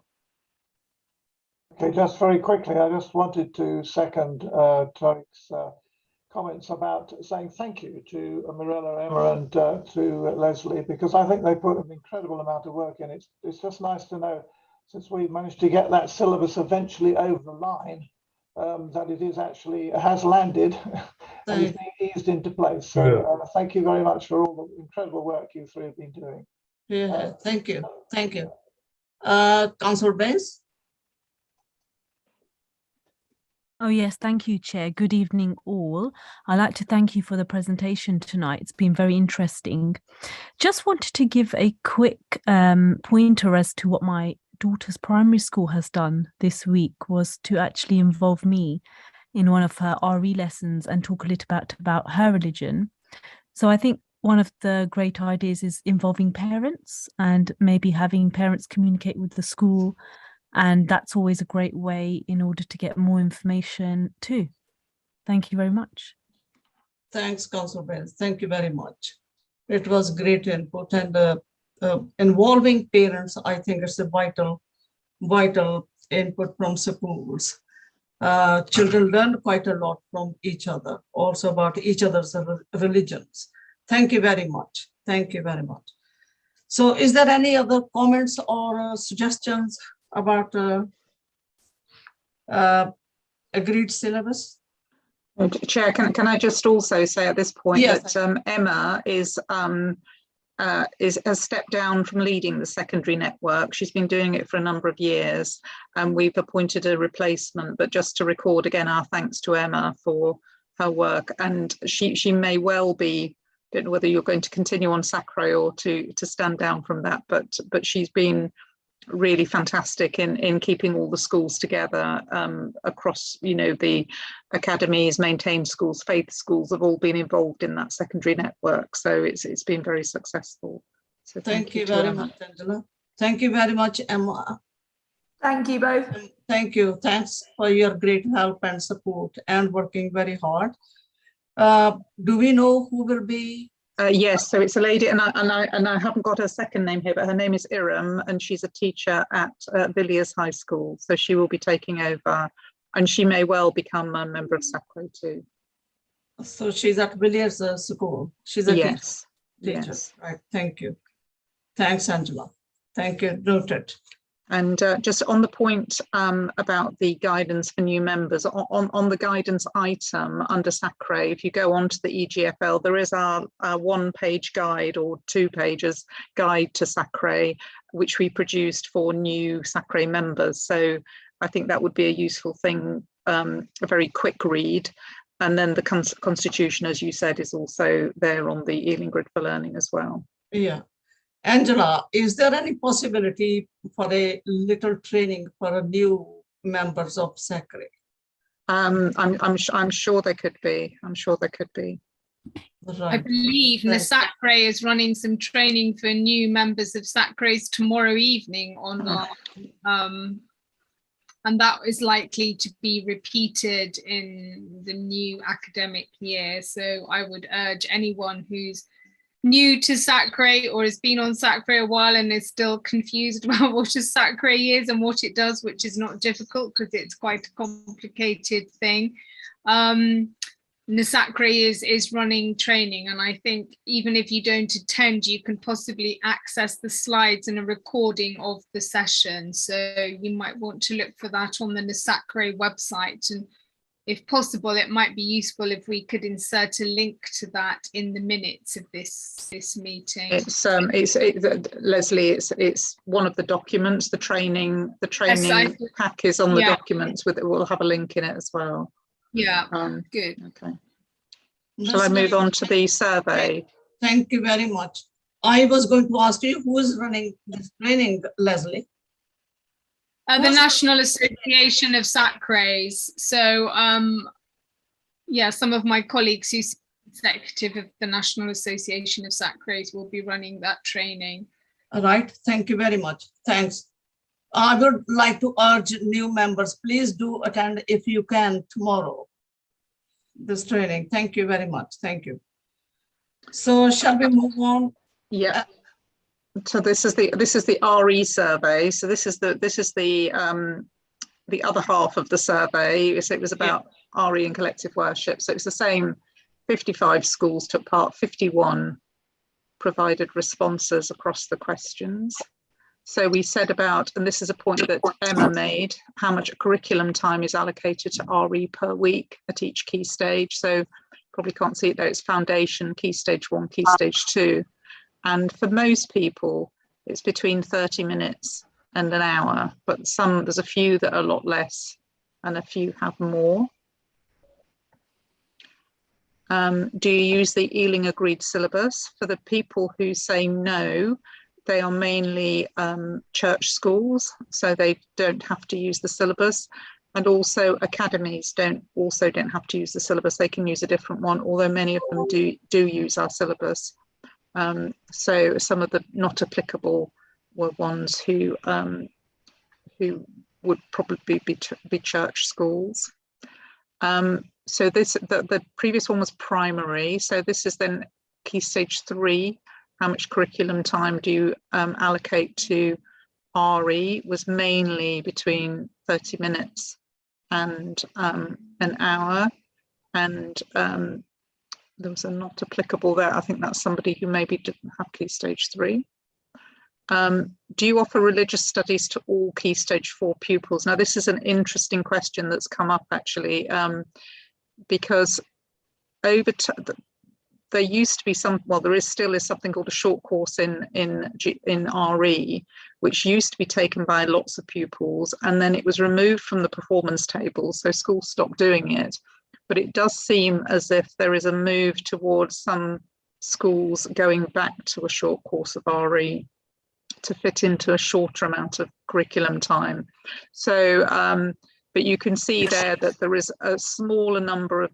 Okay, just very quickly, I just wanted to second Tariq's comments about saying thank you to Mirella, Emma, and to Leslie, because I think they put an incredible amount of work in. It's just nice to know, since we managed to get that syllabus eventually over the line, that it is actually has landed and is being eased into place. So thank you very much for all the incredible work you three have been doing. Yeah, thank you. Thank you. Councillor Baines? Oh yes, thank you, Chair. Good evening, all. I'd like to thank you for the presentation tonight. It's been very interesting. Just wanted to give a quick pointer as to what my daughter's primary school has done this week, was to actually involve me in one of her RE lessons and talk a little bit about her religion. So I think one of the great ideas is involving parents and maybe having parents communicate with the school. And that's always a great way in order to get more information too. Thank you very much. Thanks, Councillor Baines. Thank you very much. It was great input, and involving parents, I think it's a vital input from schools. Children learn quite a lot from each other, also about each other's religions. Thank you very much. Thank you very much. So is there any other comments or suggestions about agreed syllabus? Chair, can I just also say at this point Yes. that Emma has stepped down from leading the secondary network. She's been doing it for a number of years, and we've appointed a replacement. But just to record again our thanks to Emma for her work, and she may well be. Don't know whether you're going to continue on Sacre or to stand down from that, but she's been really fantastic in keeping all the schools together across, the academies, maintained schools, faith schools have all been involved in that secondary network. So it's been very successful. So thank you very much, Angela. Thank you very much, Emma. Thank you both. Thank you. Thanks for your great help and support and working very hard. Do we know who will be? Yes, so it's a lady, and I haven't got her second name here, but her name is Iram, and she's a teacher at Villiers High School. So she will be taking over, and she may well become a member of Sacre too. So she's at Villiers School. She's a teacher. Yes. Right. Thank you. Thanks, Angela. Thank you. Noted. And just on the point about the guidance for new members, on the guidance item under Sacre, if you go onto the EGFL, there is our one-page guide or 2 pages guide to Sacre, which we produced for new Sacre members. So I think that would be a useful thing, a very quick read. And then the Constitution, as you said, is also there on the e-learning grid for learning as well. Yeah. Angela, is there any possibility for a little training for new members of Sacre? I'm sure there could be. I'm sure there could be. Right. I believe the Sacre is running some training for new members of Sacre's tomorrow evening on and that is likely to be repeated in the new academic year. So I would urge anyone who's new to Sacre or has been on Sacre a while and is still confused about what a Sacre is and what it does, which is not difficult because it's quite a complicated thing. The Sacre is running training, and I think even if you don't attend, you can possibly access the slides and a recording of the session. So you might want to look for that on the Sacre website, and if possible, it might be useful if we could insert a link to that in the minutes of this meeting. Leslie, it's one of the documents. The training Yes, pack is on the documents with it. We'll have a link in it as well. Yeah, good. Okay. Shall I move on to the survey? Thank you very much. I was going to ask you who is running this training, Leslie? The National Association of Sacres. So, yeah, some of my colleagues who's executive of the National Association of Sacres will be running that training. All right, thank you very much. Thanks. I would like to urge new members, please do attend if you can tomorrow, this training. Thank you very much. Thank you. So shall we move on? Yeah. So this is the RE survey. So this is the other half of the survey. So it was about RE and collective worship. So it's the same. 55 schools took part. 51 provided responses across the questions. So we said about, and this is a point that Emma made, how much curriculum time is allocated to RE per week at each key stage. So probably can't see it there. It's foundation, key stage 1, key stage 2. And for most people, it's between 30 minutes and an hour, but there's a few that are a lot less and a few have more. Do you use the Ealing agreed syllabus? For the people who say no, they are mainly church schools, so they don't have to use the syllabus. And also academies don't have to use the syllabus. They can use a different one, although many of them do use our syllabus. So some of the not applicable were ones who would probably be church schools. So the previous one was primary. So this is then key stage 3. How much curriculum time do you allocate to RE? Was mainly between 30 minutes and an hour. And there was a not applicable there. I think that's somebody who maybe didn't have key stage 3. Do you offer religious studies to all key stage 4 pupils? Now, this is an interesting question that's come up actually, because there used to be there still is something called a short course in RE, which used to be taken by lots of pupils, and then it was removed from the performance table, so schools stopped doing it. But it does seem as if there is a move towards some schools going back to a short course of RE to fit into a shorter amount of curriculum time. So, but you can see there that there is a smaller number of,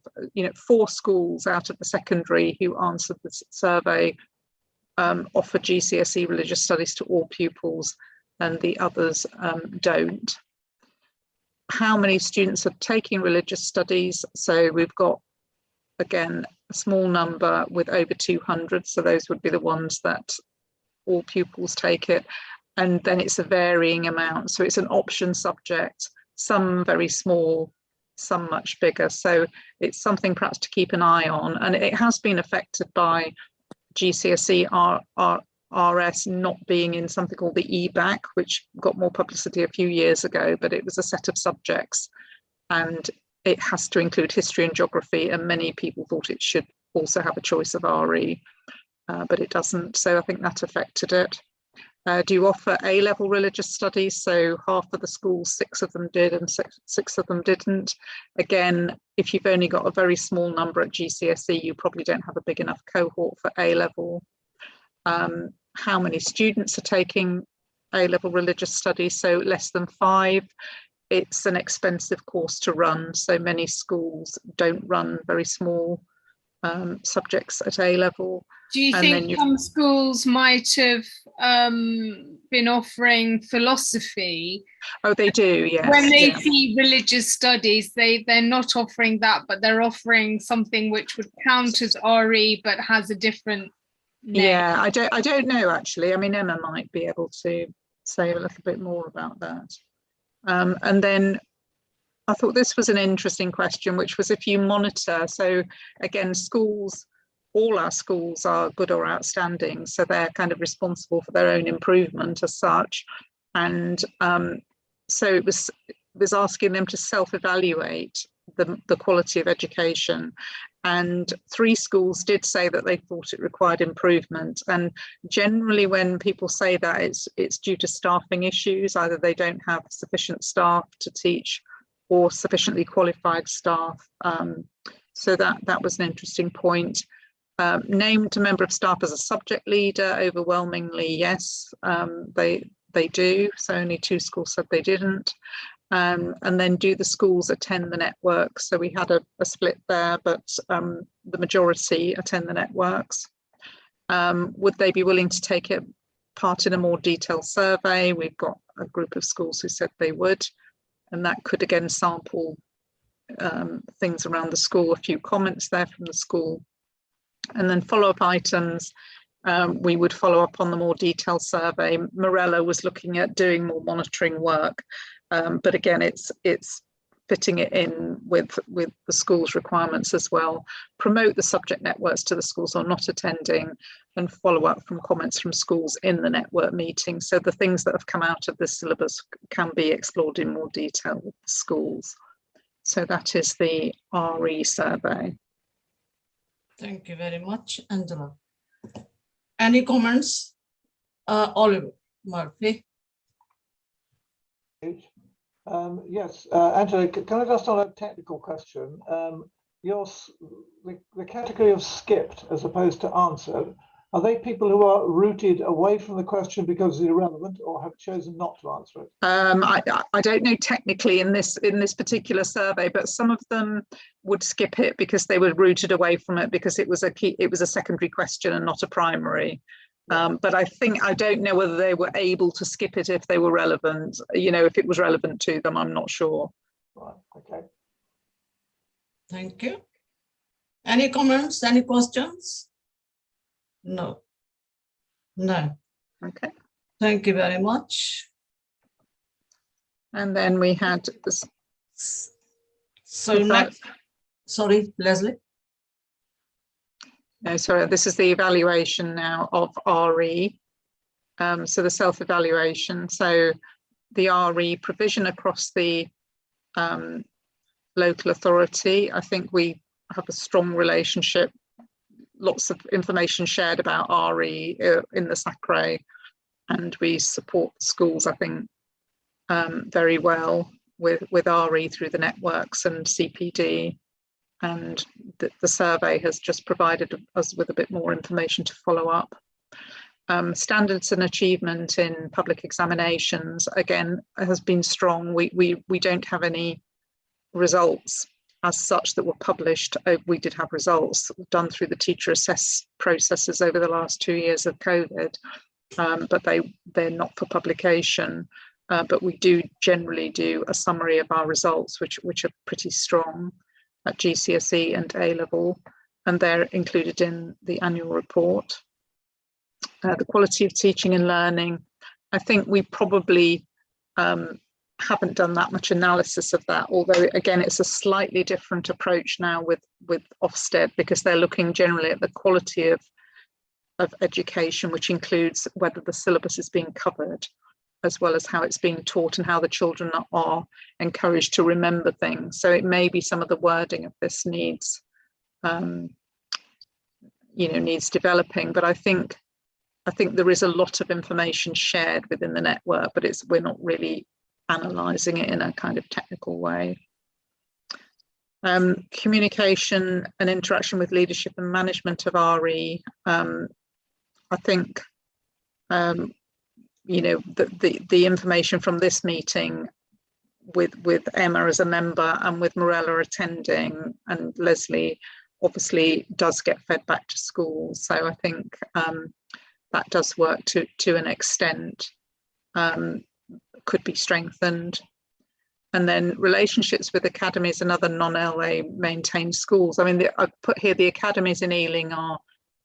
4 schools out of the secondary who answered the survey offer GCSE religious studies to all pupils, and the others don't. How many students are taking religious studies? So we've got, again, a small number with over 200. So those would be the ones that all pupils take it. And then it's a varying amount. So it's an option subject, some very small, some much bigger. So it's something perhaps to keep an eye on. And it has been affected by GCSE RS not being in something called the EBAC, which got more publicity a few years ago, but it was a set of subjects and it has to include history and geography, and many people thought it should also have a choice of RE, but it doesn't. So I think that affected it. Do you offer A-level religious studies? So half of the schools, 6 of them did and six of them didn't. Again, if you've only got a very small number at GCSE, you probably don't have a big enough cohort for A-level. How many students are taking A-level religious studies? So less than 5. It's an expensive course to run, so many schools don't run very small subjects at A level. Do you And think then some schools might have been offering philosophy? Oh, they do, yes. When they yeah. see religious studies, they're not offering that, but they're offering something which would count as RE, but has a different name. Yeah, I don't know actually. I mean, Emma might be able to say a little bit more about that. And then I thought this was an interesting question, which was if you monitor. So again, schools, all our schools are good or outstanding, so they're kind of responsible for their own improvement as such. And so it was asking them to self-evaluate the quality of education. And 3 schools did say that they thought it required improvement. And generally when people say that, it's due to staffing issues. Either they don't have sufficient staff to teach or sufficiently qualified staff. So that was an interesting point. Named a member of staff as a subject leader, overwhelmingly yes, they do. So only 2 schools said they didn't. And then do the schools attend the network? So we had a split there, but the majority attend the networks. Would they be willing to take part in a more detailed survey? We've got a group of schools who said they would, and that could again sample things around the school, a few comments there from the school. And then follow-up items, we would follow up on the more detailed survey. Morella was looking at doing more monitoring work, but again, it's fitting it in with the school's requirements as well. Promote the subject networks to the schools who are not attending, and follow up from comments from schools in the network meeting. So the things that have come out of the syllabus can be explored in more detail with the schools. So that is the RE survey. Thank you very much, Angela. Any comments? Oliver Murphy. Yes, Angela, can I just on a technical question? The category of skipped as opposed to answered, are they people who are routed away from the question because it's irrelevant, or have chosen not to answer it? I don't know technically in this particular survey, but some of them would skip it because they were routed away from it because it was a secondary question and not a primary. But I don't know whether they were able to skip it if they were relevant. You know, if it was relevant to them, I'm not sure. Right. Okay. Thank you. Any comments? Any questions? No. No. Okay. Thank you very much. And then we had this. So next, sorry, Leslie. No, sorry, this is the evaluation now of RE. So the self-evaluation. So the RE provision across the local authority. I think we have a strong relationship, lots of information shared about RE in the Sacre, and we support schools, I think, very well with RE through the networks and CPD. And the survey has just provided us with a bit more information to follow up. Standards and achievement in public examinations, again, has been strong. We don't have any results as such that were published. We did have results done through the teacher assess processes over the last 2 years of COVID, but they're not for publication. But we do generally do a summary of our results, which are pretty strong at GCSE and A level, and they're included in the annual report. The quality of teaching and learning, I think we probably haven't done that much analysis of that, although again it's a slightly different approach now with Ofsted, because they're looking generally at the quality of education, which includes whether the syllabus is being covered, as well as how it's being taught and how the children are encouraged to remember things. So it may be some of the wording of this needs developing, but I think there is a lot of information shared within the network, but we're not really analysing it in a kind of technical way. Communication and interaction with leadership and management of RE. I think the information from this meeting with Emma as a member and with Morella attending and Leslie obviously does get fed back to schools. So I think that does work to an extent, could be strengthened. And then relationships with academies and other non-LA maintained schools. I mean, I've put here the academies in Ealing are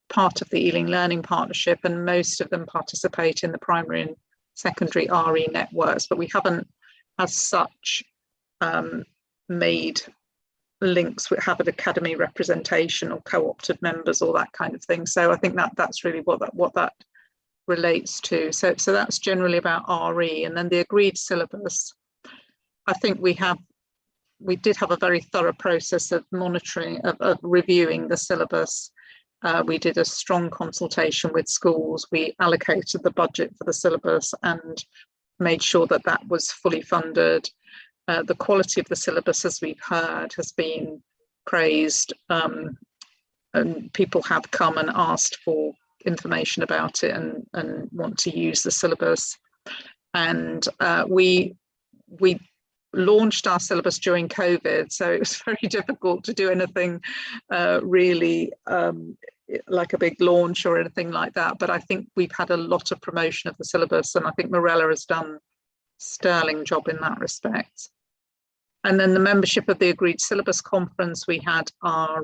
part of the Ealing Learning Partnership, and most of them participate in the primary and secondary RE networks, but we haven't as such made links with have an academy representation or co-opted members or that kind of thing. So I think that's really what that relates to. So that's generally about RE. And then the agreed syllabus, I think we did have a very thorough process of monitoring, of reviewing the syllabus. We did a strong consultation with schools. We allocated the budget for the syllabus and made sure that that was fully funded. The quality of the syllabus, as we've heard, has been praised, and people have come and asked for information about it and want to use the syllabus. And we launched our syllabus during COVID, so it was very difficult to do anything really like a big launch or anything like that. But I think we've had a lot of promotion of the syllabus, and I think Mirella has done a sterling job in that respect. And then the membership of the Agreed Syllabus Conference, we had our,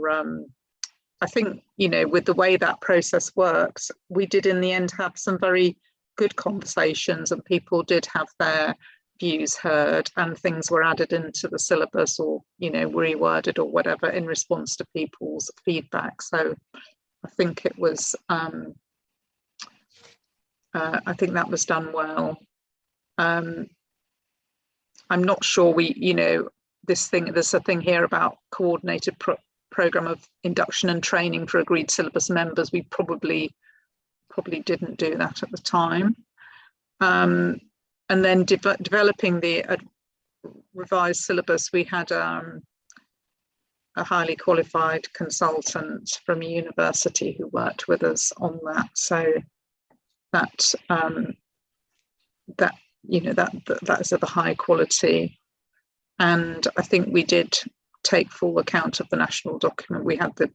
I think, you know, with the way that process works, we did in the end have some very good conversations, and people did have their views heard, and things were added into the syllabus or, you know, reworded or whatever in response to people's feedback. So I think it was, I think that was done well. I'm not sure you know, there's a thing here about coordinated program of induction and training for agreed syllabus members. We probably didn't do that at the time. And then developing the revised syllabus, we had a highly qualified consultant from a university who worked with us on that. So that you know, that is of a high quality. And I think we did take full account of the national document. We had the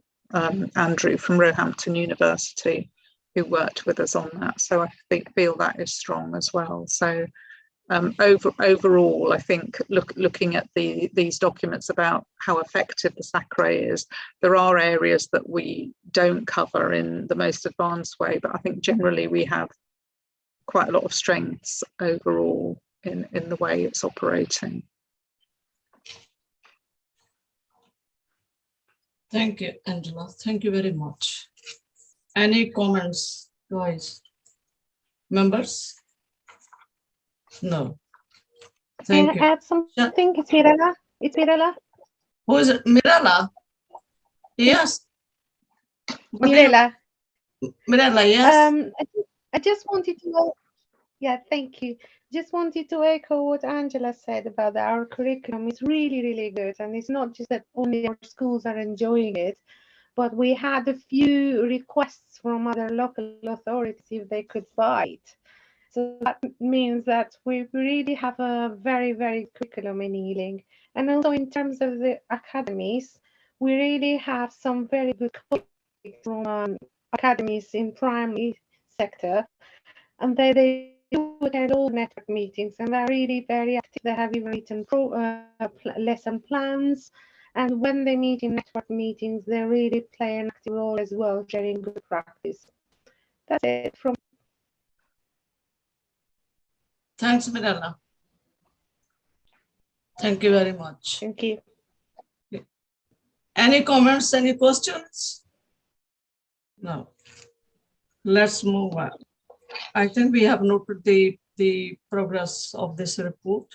Andrew from Roehampton University who worked with us on that. So I feel that is strong as well. So overall, I think looking at these documents about how effective the Sacre is, there are areas that we don't cover in the most advanced way, but I think generally we have quite a lot of strengths overall in the way it's operating. Thank you, Angela. Thank you very much. Any comments, guys? Members? No. Thank Can you. I add something? It's Mirella. It's Mirella. Who is it? Mirella? Yes. Mirella. Mirella, yes. I just wanted to know, yeah, thank you. Just wanted to echo what Angela said about that our curriculum is really, really good. And it's not just that only our schools are enjoying it, but we had a few requests from other local authorities if they could buy it. So that means that we really have a very, very curriculum in Ealing. And also in terms of the academies, we really have some very good colleagues from academies in primary sector, and they do attend all network meetings, and they're really very active. They have even written lesson plans, and when they meet in network meetings, they really play an active role as well, sharing good practice. That's it from. Thanks, Mirella. Thank you very much. Thank you. Any comments, any questions? No. Let's move on. I think we have noted the progress of this report.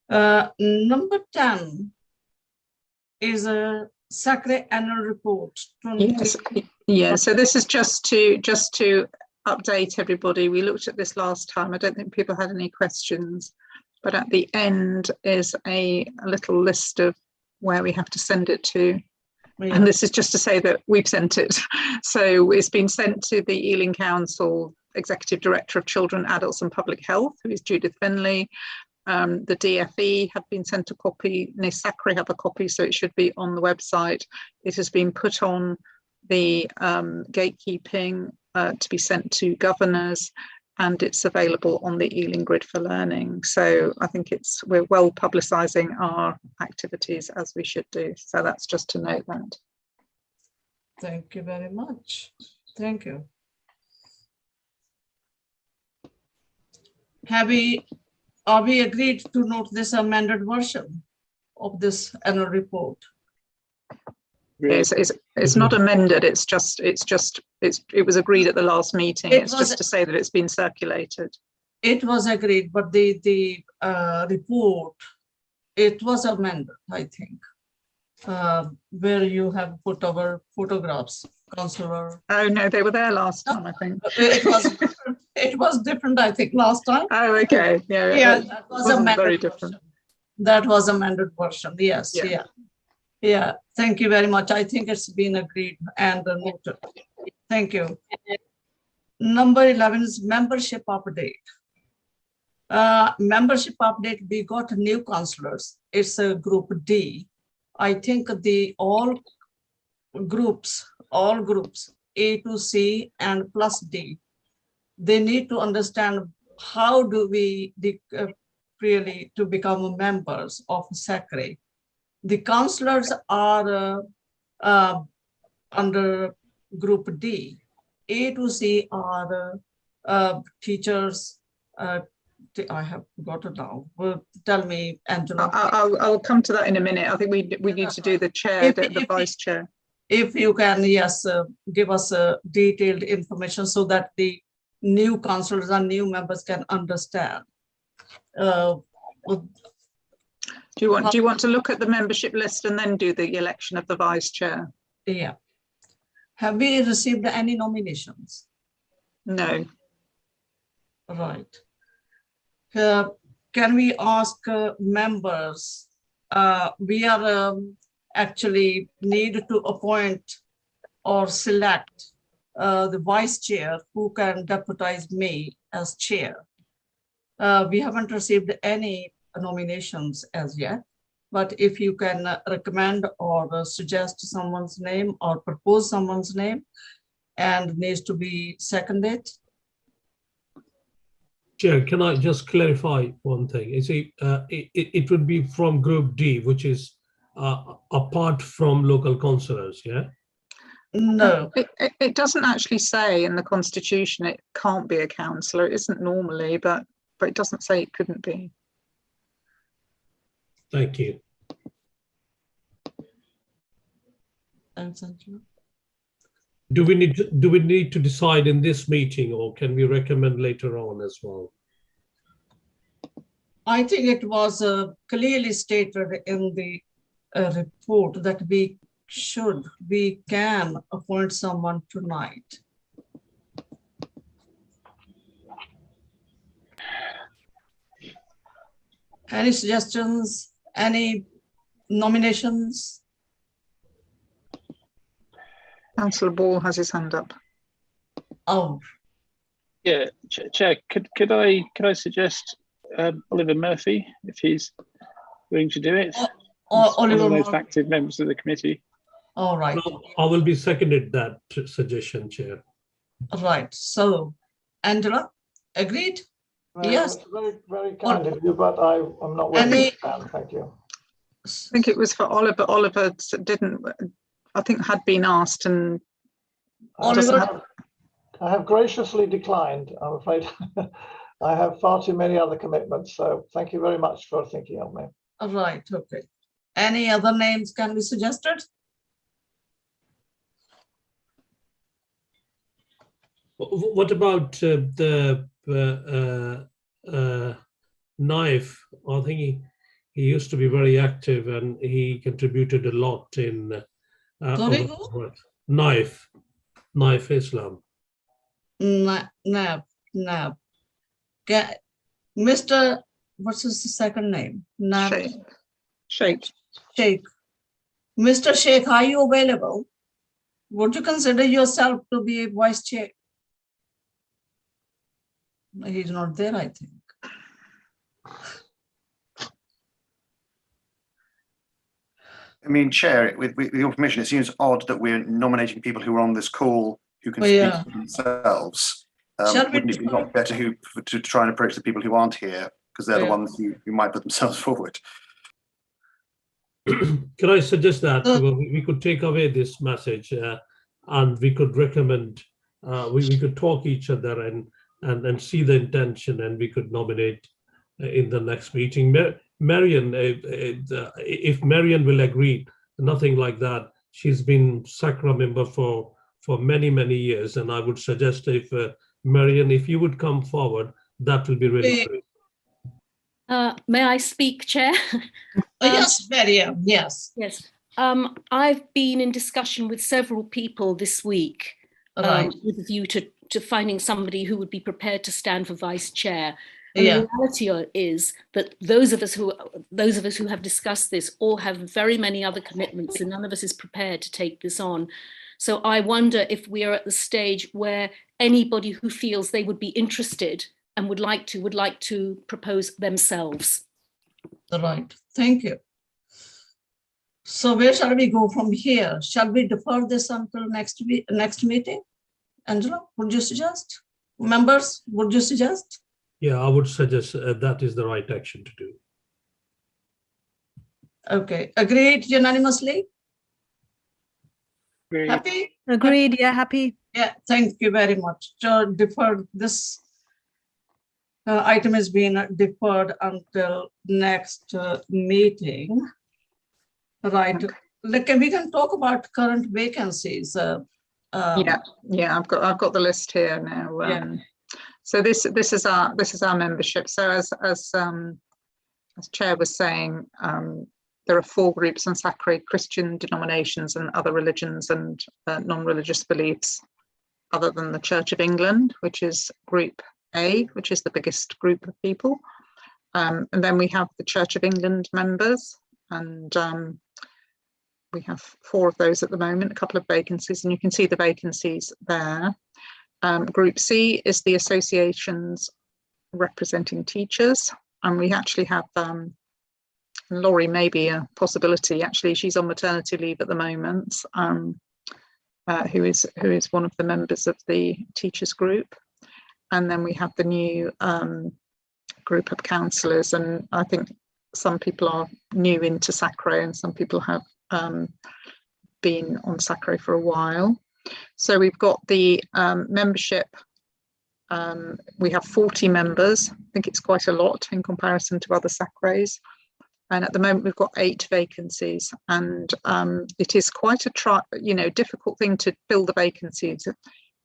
Number 10 is a Sacre annual report. Yes. Yeah, so this is just to update everybody. We looked at this last time. I don't think people had any questions, but at the end is a little list of where we have to send it to. Yeah. And this is just to say that we've sent it. So it's been sent to the Ealing Council Executive Director of Children, Adults and Public Health, who is Judith Finley. The DFE had been sent a copy. Sacre have a copy, so it should be on the website. It has been put on the gatekeeping to be sent to governors, and it's available on the Ealing Grid for Learning. So I think we're well publicising our activities as we should do. So that's just to note that. Thank you very much. Thank you. Are we agreed to note this amended version of this annual report? It's not amended. It was agreed at the last meeting. It's just to say that it's been circulated. It was agreed, but the report, it was amended, I think, where you have put our photographs, Councillor. Oh no, they were there last time, I think. It was different, I think, last time. Oh, okay. Yeah, that was amended. Very different. That was amended version. Yes. Yeah. Yeah. Thank you very much. I think it's been agreed and noted. Thank you. Number 11 is membership update. Membership update. We got new councillors. It's a group D. I think all groups, A to C and plus D, they need to understand how do we really to become members of Sacre. The councillors are under group D. A to C are teachers. I have got it now. Well, tell me, Angela. I'll come to that in a minute. I think we need to do the chair, the vice chair. If you can, yes, give us detailed information so that the new councillors and new members can understand. Do you want to look at the membership list and then do the election of the vice chair? Yeah. Have we received any nominations? No. Right. Can we ask members? We are actually need to appoint or select the vice chair who can deputize me as chair. We haven't received any nominations as yet, but if you can recommend or suggest someone's name or propose someone's name and needs to be seconded. Chair, can I just clarify one thing? It would be from Group D, which is apart from local councillors, yeah? No. It doesn't actually say in the Constitution it can't be a councillor. It isn't normally, but it doesn't say it couldn't be. Thank you. Thanks, Angela. Do we need to decide in this meeting, or can we recommend later on as well? I think it was clearly stated in the report that we can appoint someone tonight. Any suggestions? Any nominations? Councillor Ball has his hand up. Oh. Yeah, Chair, could I suggest Oliver Murphy, if he's willing to do it? Oliver, one of the most active members of the committee. All right. I will be seconded that suggestion, Chair. Right. So, Angela, agreed? Yes. Very, very kind of you, but I'm not willing to stand. Thank you. I think it was for Oliver. Oliver didn't. I think had been asked and I have graciously declined, I'm afraid. I have far too many other commitments, so thank you very much for thinking of me. All right, okay. Any other names can be suggested? What about the Knife? I think he used to be very active and he contributed a lot in Knife Islam. No. Mr. What's his second name? Sheikh. Mr. Sheikh, are you available? Would you consider yourself to be a vice chair? He's not there, I think. I mean, Chair, with your permission, it seems odd that we're nominating people who are on this call who can Oh, speak yeah. for themselves. Shall we Wouldn't it be a lot better to try and approach the people who aren't here, because they're the Yeah. ones who might put themselves forward? Can I suggest that we could take away this message and we could recommend, we could talk each other and see the intention, and we could nominate in the next meeting. Marion, if Marion will agree, nothing like that. She's been Sacre member for many, many years, and I would suggest if Marion, if you would come forward, that will be really great. May I speak, Chair? Yes, Mariam, yes. Yes. I've been in discussion with several people this week Right. with a view to finding somebody who would be prepared to stand for vice chair. And Yeah. the reality is that those of us who have discussed this all have very many other commitments, and none of us is prepared to take this on. So I wonder if we are at the stage where anybody who feels they would be interested and would like to propose themselves. Right, thank you. So where shall we go from here? Shall we defer this until next meeting? Angela, would you suggest? Members, would you suggest? Yeah, I would suggest that is the right action to do. Okay, agreed unanimously? Happy? Agreed, yeah, happy. Yeah, thank you very much. Deferred, this item is being deferred until next meeting. Right, we can talk about current vacancies. Yeah, I've got the list here now. So this is our membership. So as Chair was saying, there are 4 groups on Sacre: Christian denominations and other religions and non-religious beliefs, other than the Church of England, which is Group A, which is the biggest group of people. And then we have the Church of England members, and we have 4 of those at the moment, a couple of vacancies, and you can see the vacancies there. Group C is the associations representing teachers, and we actually have Laurie may be a possibility. Actually, she's on maternity leave at the moment, who is one of the members of the teachers group. And then we have the new group of councillors, and I think some people are new into Sacre and some people have been on Sacre for a while. So we've got the membership. We have 40 members. I think it's quite a lot in comparison to other Sacres. And at the moment we've got 8 vacancies, and it is quite a difficult thing to fill the vacancies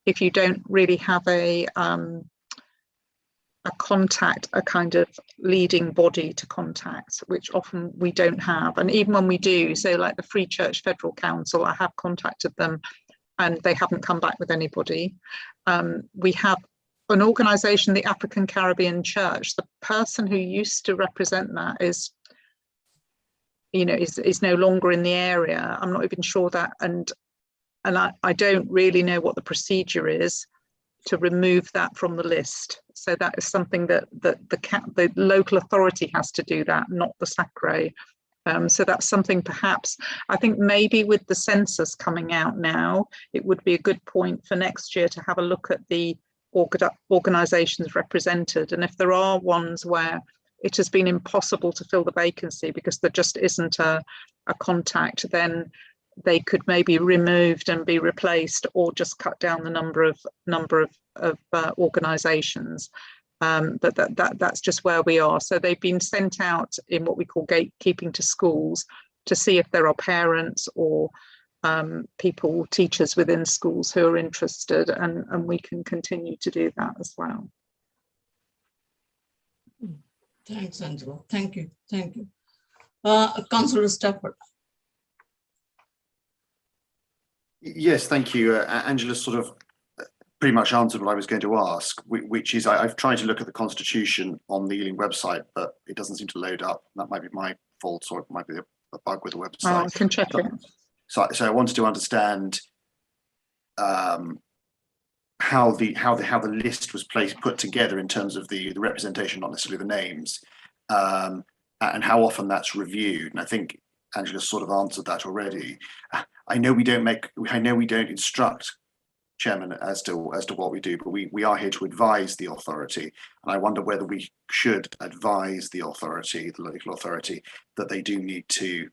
if you don't really have a contact, a kind of leading body to contact, which often we don't have. And even when we do, so like the Free Church Federal Council, I have contacted them and they haven't come back with anybody. We have an organisation, the African Caribbean Church. The person who used to represent that is no longer in the area. I'm not even sure that, and I don't really know what the procedure is to remove that from the list. So that is something that the local authority has to do, that, not the Sacre. So that's something perhaps, I think maybe with the census coming out now, it would be a good point for next year to have a look at the organisations represented. And if there are ones where it has been impossible to fill the vacancy because there just isn't a contact, then they could maybe be removed and be replaced, or just cut down the number of organisations. But that's just where we are. So they've been sent out in what we call gatekeeping to schools to see if there are parents or teachers within schools who are interested, and we can continue to do that as well. Thanks, Angela. Thank you. Thank you. Councillor Stafford. Yes, thank you. Angela sort of pretty much answered what I was going to ask, which is I've tried to look at the Constitution on the Ealing website, but it doesn't seem to load up. That might be my fault, or it might be a bug with the website. Oh, I can check it. So I wanted to understand how the list was put together in terms of the representation, not necessarily the names, and how often that's reviewed. And I think Angela sort of answered that already. I know we don't instruct chairman as to what we do, but we are here to advise the authority, and I wonder whether we should advise the authority, the local authority, that they do need to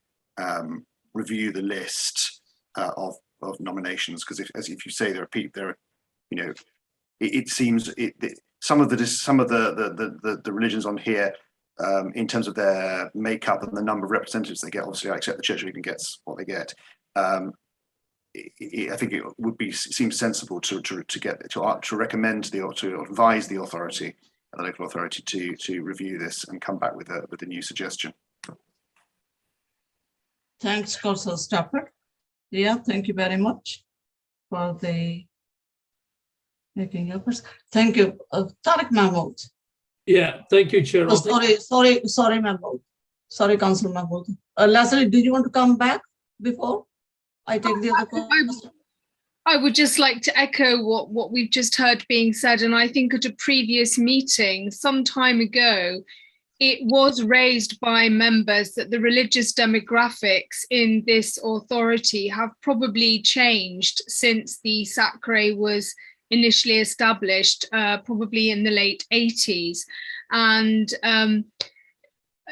review the list of nominations, because if you say there are, you know, it seems some of the religions on here, in terms of their makeup and the number of representatives they get, obviously I accept the Church of England gets what they get. I think it would seem sensible to recommend to advise the authority, the local authority, to review this and come back with a new suggestion. Thanks, Councillor Stafford. Yeah, thank you very much for the making efforts. Thank you, Tariq Mahmood. Yeah, thank you, Chair. Sorry, Mahmood. Sorry, Councillor Mahmood. Leslie, did you want to come back before I take the other question? I would just like to echo what we've just heard being said. And I think at a previous meeting some time ago, it was raised by members that the religious demographics in this authority have probably changed since the Sacre was initially established, probably in the late 80s. And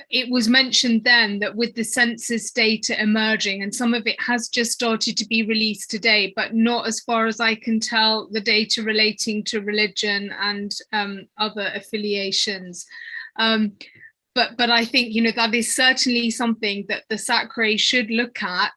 it was mentioned then that with the census data emerging, and some of it has just started to be released today, but not, as far as I can tell, the data relating to religion and other affiliations. But I think, you know, that is certainly something that the Sacre should look at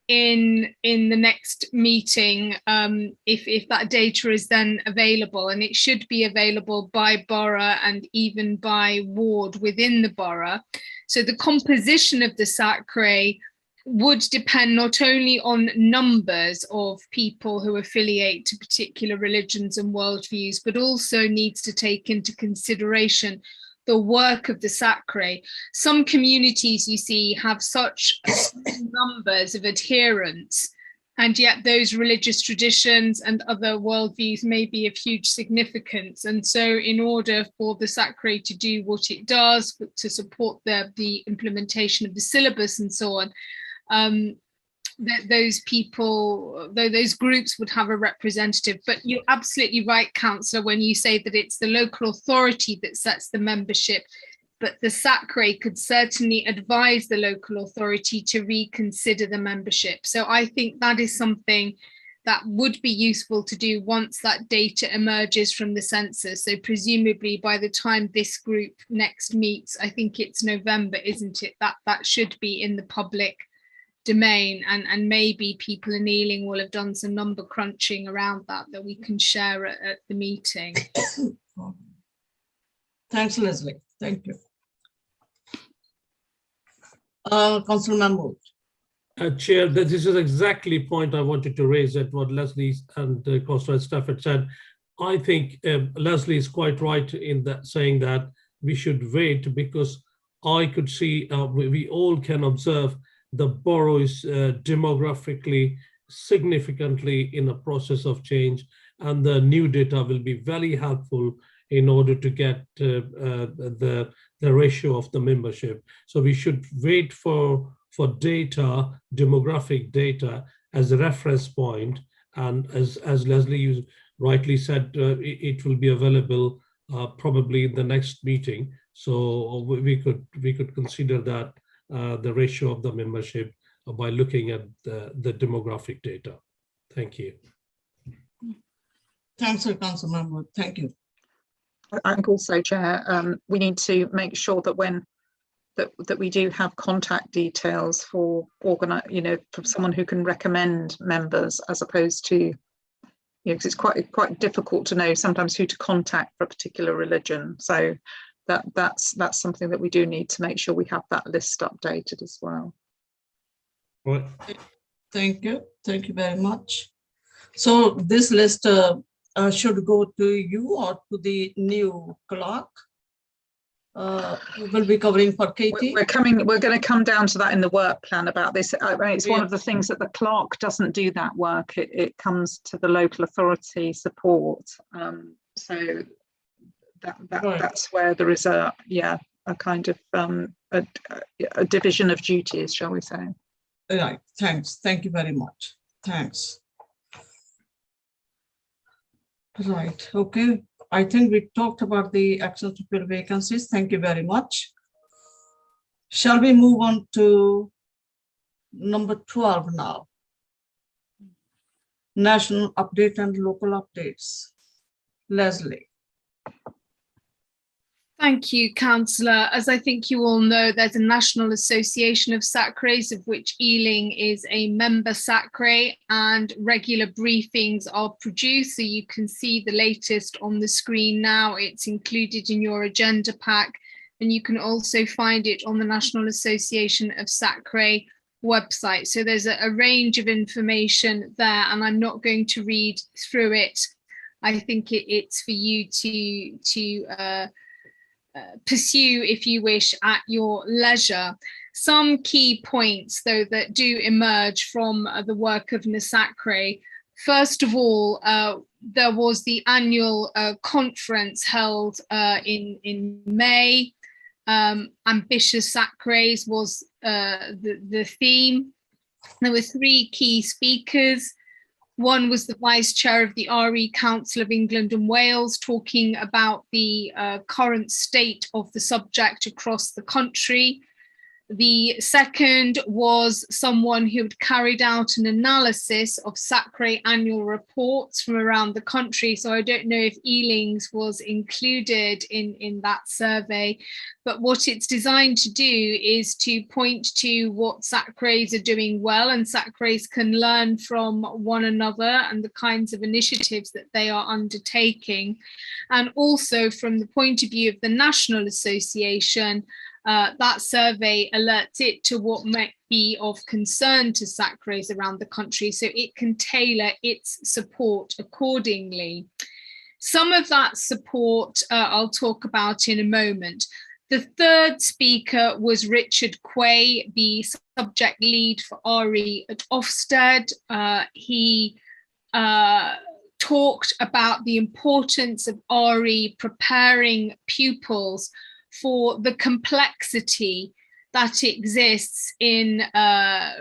in the next meeting, if that data is then available, and it should be available by borough and even by ward within the borough. So the composition of the Sacre would depend not only on numbers of people who affiliate to particular religions and worldviews, but also needs to take into consideration the work of the Sacre. Some communities, you see, have such numbers of adherents, and yet those religious traditions and other worldviews may be of huge significance. And so in order for the Sacre to do what it does, to support the implementation of the syllabus and so on, that those people, those groups would have a representative. But you're absolutely right, Councillor, when you say that it's the local authority that sets the membership, but the Sacre could certainly advise the local authority to reconsider the membership. So I think that is something that would be useful to do once that data emerges from the census. So presumably by the time this group next meets, I think it's November, isn't it? That should be in the public domain, and maybe people in Ealing will have done some number crunching around that we can share at the meeting. Thanks, Leslie. Thank you. Councillor Mahmood. Chair, this is exactly the point I wanted to raise at what Leslie and Councillor Stafford said. I think Leslie is quite right in that, saying that we should wait, because I could see, we all can observe the borough is demographically significantly in a process of change, and the new data will be very helpful in order to get the ratio of the membership. So we should wait for data, demographic data, as a reference point, and as Leslie you rightly said, it will be available probably in the next meeting. So we could consider that the ratio of the membership by looking at the demographic data. Thank you. Thanks, Councillor Mahmood. Thank you. I think also, Chair, we need to make sure that when that we do have contact details for for someone who can recommend members, as opposed to, because it's quite difficult to know sometimes who to contact for a particular religion. So that's something that we do need to make sure we have that list updated as well. Right. Thank you very much. So this list should go to you or to the new clerk. Will be covering for Katie. We're going to come down to that in the work plan about this. It's one of the things that the clerk doesn't do that work. It comes to the local authority support. So that's where there is a kind of a division of duties, shall we say. Right, thanks. Thank you very much. Thanks. Right, okay. I think we talked about the actions to fill vacancies. Thank you very much. Shall we move on to number 12 now? National update and local updates. Leslie. Thank you, Councillor. As I think you all know, there's a National Association of Sacres, of which Ealing is a member Sacre, and regular briefings are produced. So you can see the latest on the screen now. It's included in your agenda pack, and you can also find it on the National Association of Sacre website. So there's a range of information there, and I'm not going to read through it. I think it's for you to pursue, if you wish, at your leisure. Some key points, though, that do emerge from the work of NSACRE. First of all, there was the annual conference held in May. Ambitious Sacres was the theme. There were three key speakers. One was the Vice Chair of the RE Council of England and Wales, talking about the current state of the subject across the country. The second was someone who had carried out an analysis of Sacre annual reports from around the country. So I don't know if Ealing's was included in that survey, but what it's designed to do is to point to what Sacres are doing well, and Sacres can learn from one another and the kinds of initiatives that they are undertaking. And also from the point of view of the National Association, that survey alerts it to what might be of concern to Sacres around the country, so it can tailor its support accordingly. Some of that support I'll talk about in a moment. The third speaker was Richard Quay, the subject lead for RE at Ofsted. He talked about the importance of RE preparing pupils for the complexity that exists in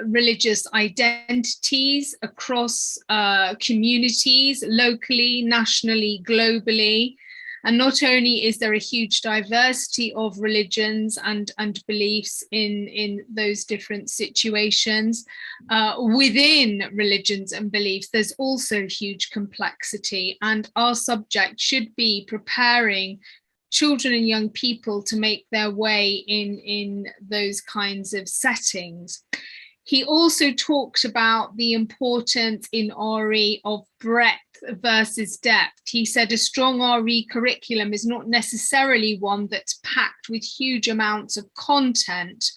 religious identities across communities, locally, nationally, globally. And not only is there a huge diversity of religions and beliefs in those different situations, within religions and beliefs, there's also huge complexity. And our subject should be preparing children and young people to make their way in those kinds of settings. He also talked about the importance in RE of breadth versus depth. He said a strong RE curriculum is not necessarily one that's packed with huge amounts of content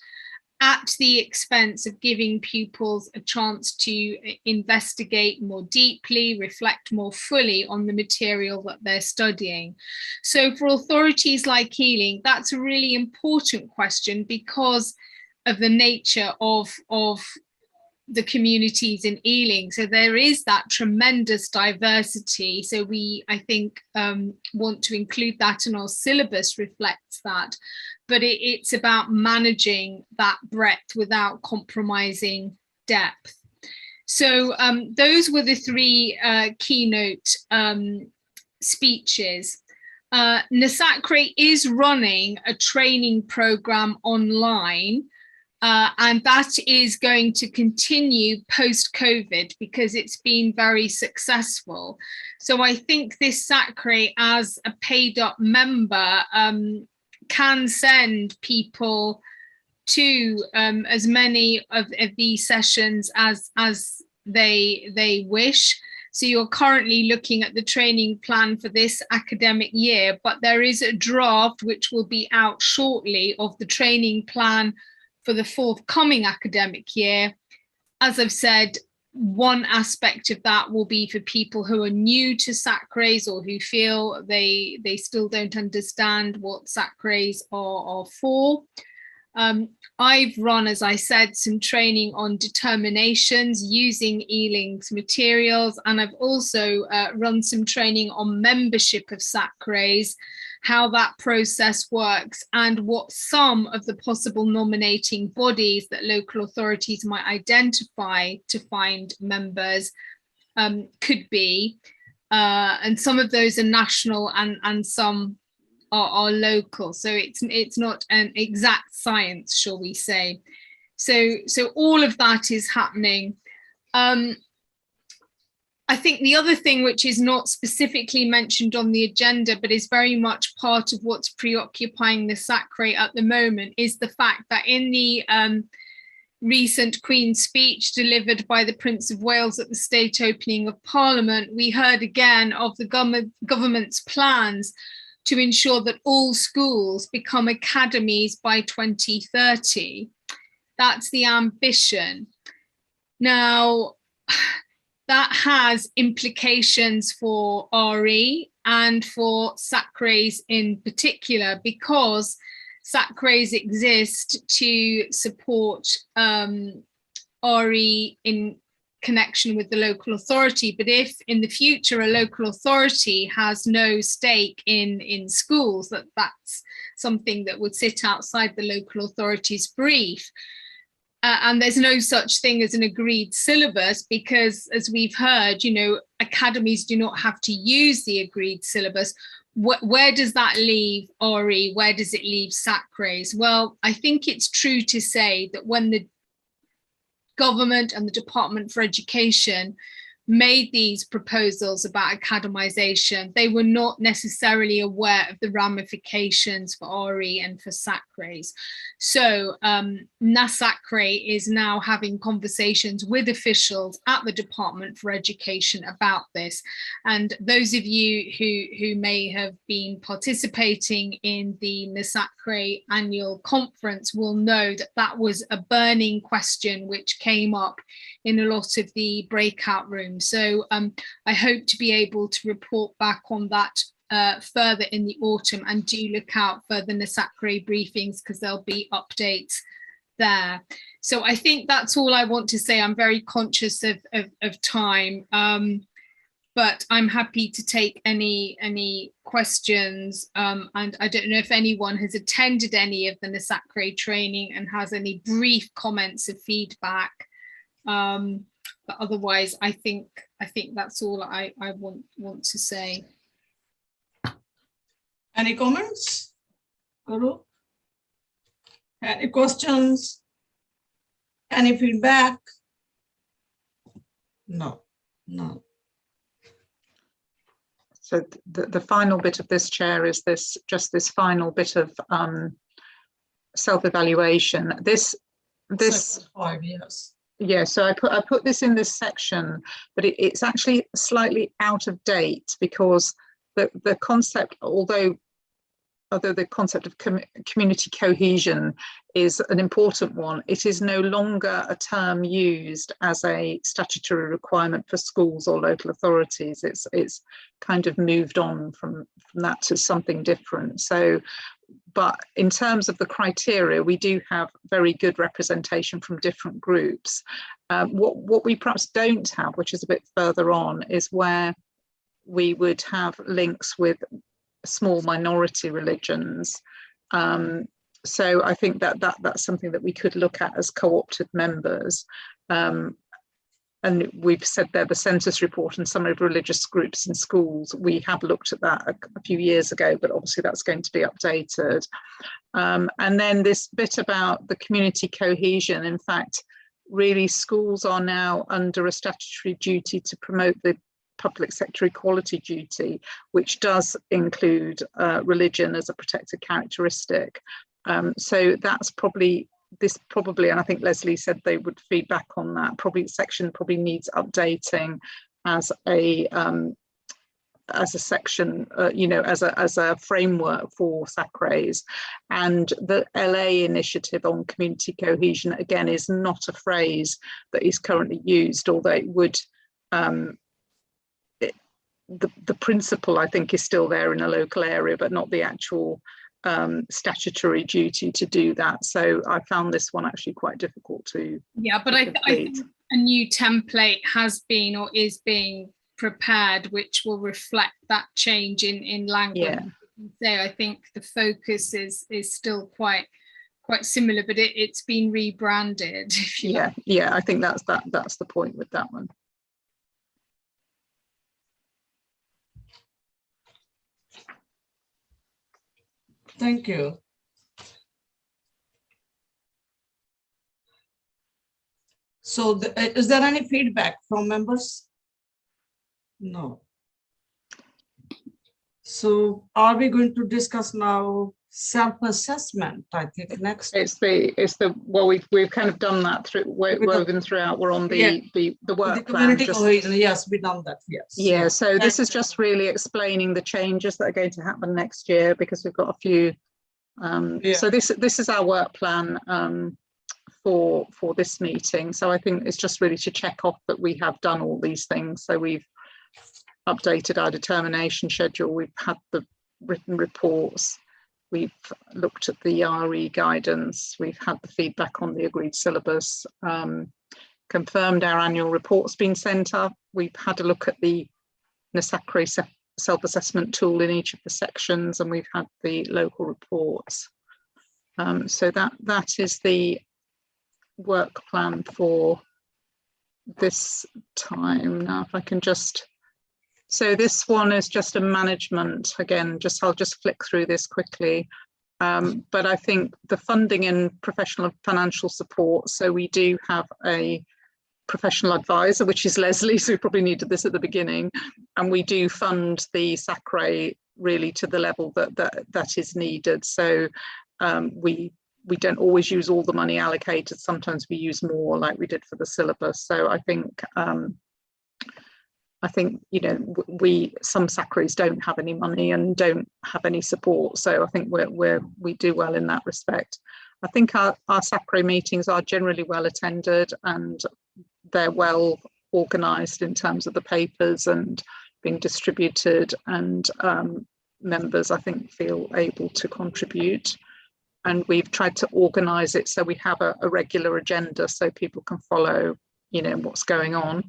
at the expense of giving pupils a chance to investigate more deeply, reflect more fully on the material that they're studying. So for authorities like Ealing, that's a really important question because of the nature of the communities in Ealing. So there is that tremendous diversity. So we, I think, want to include that, and our syllabus reflects that. But it's about managing that breadth without compromising depth. So those were the three keynote speeches. NSACRE is running a training program online, and that is going to continue post-COVID because it's been very successful. So I think this SACRE, as a paid up member, can send people to as many of these sessions as they wish. So you're currently looking at the training plan for this academic year, but there is a draft which will be out shortly of the training plan for the forthcoming academic year. As I've said, one aspect of that will be for people who are new to Sacres or who feel they still don't understand what Sacres are for. I've run, as I said, some training on determinations using Ealing's materials, and I've also run some training on membership of Sacres. how that process works, and what some of the possible nominating bodies that local authorities might identify to find members could be. And some of those are national and some are local. So it's not an exact science, shall we say. So all of that is happening. I think the other thing, which is not specifically mentioned on the agenda, but is very much part of what's preoccupying the Sacre at the moment, is the fact that in the recent Queen's speech delivered by the Prince of Wales at the state opening of Parliament, we heard again of the government's plans to ensure that all schools become academies by 2030. That's the ambition. Now, that has implications for RE and for Sacres in particular, because Sacres exist to support RE in connection with the local authority. But if in the future a local authority has no stake in schools, that's something that would sit outside the local authority's brief. And there's no such thing as an agreed syllabus, because, as we've heard, you know, academies do not have to use the agreed syllabus. Where does that leave RE? Where does it leave Sacres? Well, I think it's true to say that when the government and the Department for Education made these proposals about academisation, they were not necessarily aware of the ramifications for RE and for Sacres. So NASACRE is now having conversations with officials at the Department for Education about this. And those of you who may have been participating in the NASACRE annual conference will know that that was a burning question which came up in a lot of the breakout rooms. So I hope to be able to report back on that further in the autumn, and do look out for the NASACRE briefings, because there'll be updates there. So I think that's all I want to say. I'm very conscious of time, but I'm happy to take any questions. And I don't know if anyone has attended any of the NASACRE training and has any brief comments of feedback. But otherwise, I think that's all I want to say. Any comments, Guru? Any questions? Any feedback? No. So the final bit of this, Chair, is this final bit of self-evaluation. This 5 years. Yeah, so I put this in this section, but it's actually slightly out of date, because the concept, although the concept of community cohesion is an important one, it is no longer a term used as a statutory requirement for schools or local authorities. It's kind of moved on from that to something different. So, but in terms of the criteria, we do have very good representation from different groups. What we perhaps don't have, which is a bit further on, is where we would have links with small minority religions. So I think that's something that we could look at as co-opted members. And we've said there, the census report and summary of religious groups in schools, we have looked at that a few years ago, but obviously that's going to be updated. And then this bit about the community cohesion, in fact, really schools are now under a statutory duty to promote the public sector equality duty, which does include religion as a protected characteristic. So that's probably, and I think Leslie said they would feed back on that, section needs updating as a section, as a framework for Sacres. And the LA initiative on community cohesion, again, is not a phrase that is currently used, although it would, the principle, I think, is still there in a local area, but not the actual statutory duty to do that. So I found this one actually quite difficult to but I think a new template has been or is being prepared, which will reflect that change in language. say I think the focus is still quite similar, but it's been rebranded. If you like. Yeah, I think that's the point with that one. Thank you. So is there any feedback from members? No. So are we going to discuss now self-assessment? I think next. It's the well, we've kind of done that through woven throughout. We're on the work the plan. community cohesion, yes, we've done that. Yes. Yeah. So this is just really explaining the changes that are going to happen next year, because we've got a few. So this is our work plan for this meeting. So I think it's just really to check off that we have done all these things. So we've updated our determination schedule. We've had the written reports. We've looked at the RE guidance. We've had the feedback on the agreed syllabus. Confirmed our annual report's been sent up. We've had a look at the Sacre self-assessment tool in each of the sections, and we've had the local reports. So that is the work plan for this time. Now, if I can just, so this one is just a management, again, I'll just flick through this quickly. But I think the funding and professional and financial support, so we do have a professional advisor, which is Leslie, so we probably needed this at the beginning, and we do fund the Sacre really to the level that is needed. So we don't always use all the money allocated. Sometimes we use more, like we did for the syllabus. So I think you know, some Sacres don't have any money and don't have any support. So I think we do well in that respect. I think our Sacre meetings are generally well attended, and they're well organised in terms of the papers and being distributed, and members, I think, feel able to contribute. And we've tried to organise it so we have a regular agenda so people can follow, you know, what's going on.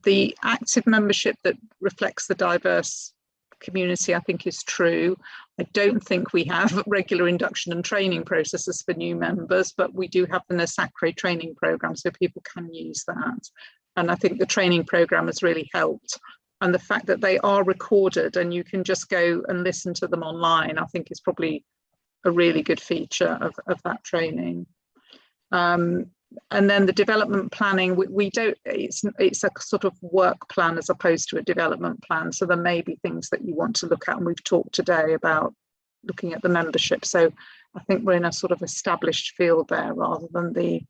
The active membership that reflects the diverse community, I think, is true. I don't think we have regular induction and training processes for new members, but we do have the Sacre training program, so people can use that. And I think the training program has really helped. And the fact that they are recorded and you can just go and listen to them online, I think is probably a really good feature of that training. And then the development planning, we don't, it's a sort of work plan as opposed to a development plan. So there may be things that you want to look at, and we've talked today about looking at the membership. So I think we're in a sort of established field there rather than the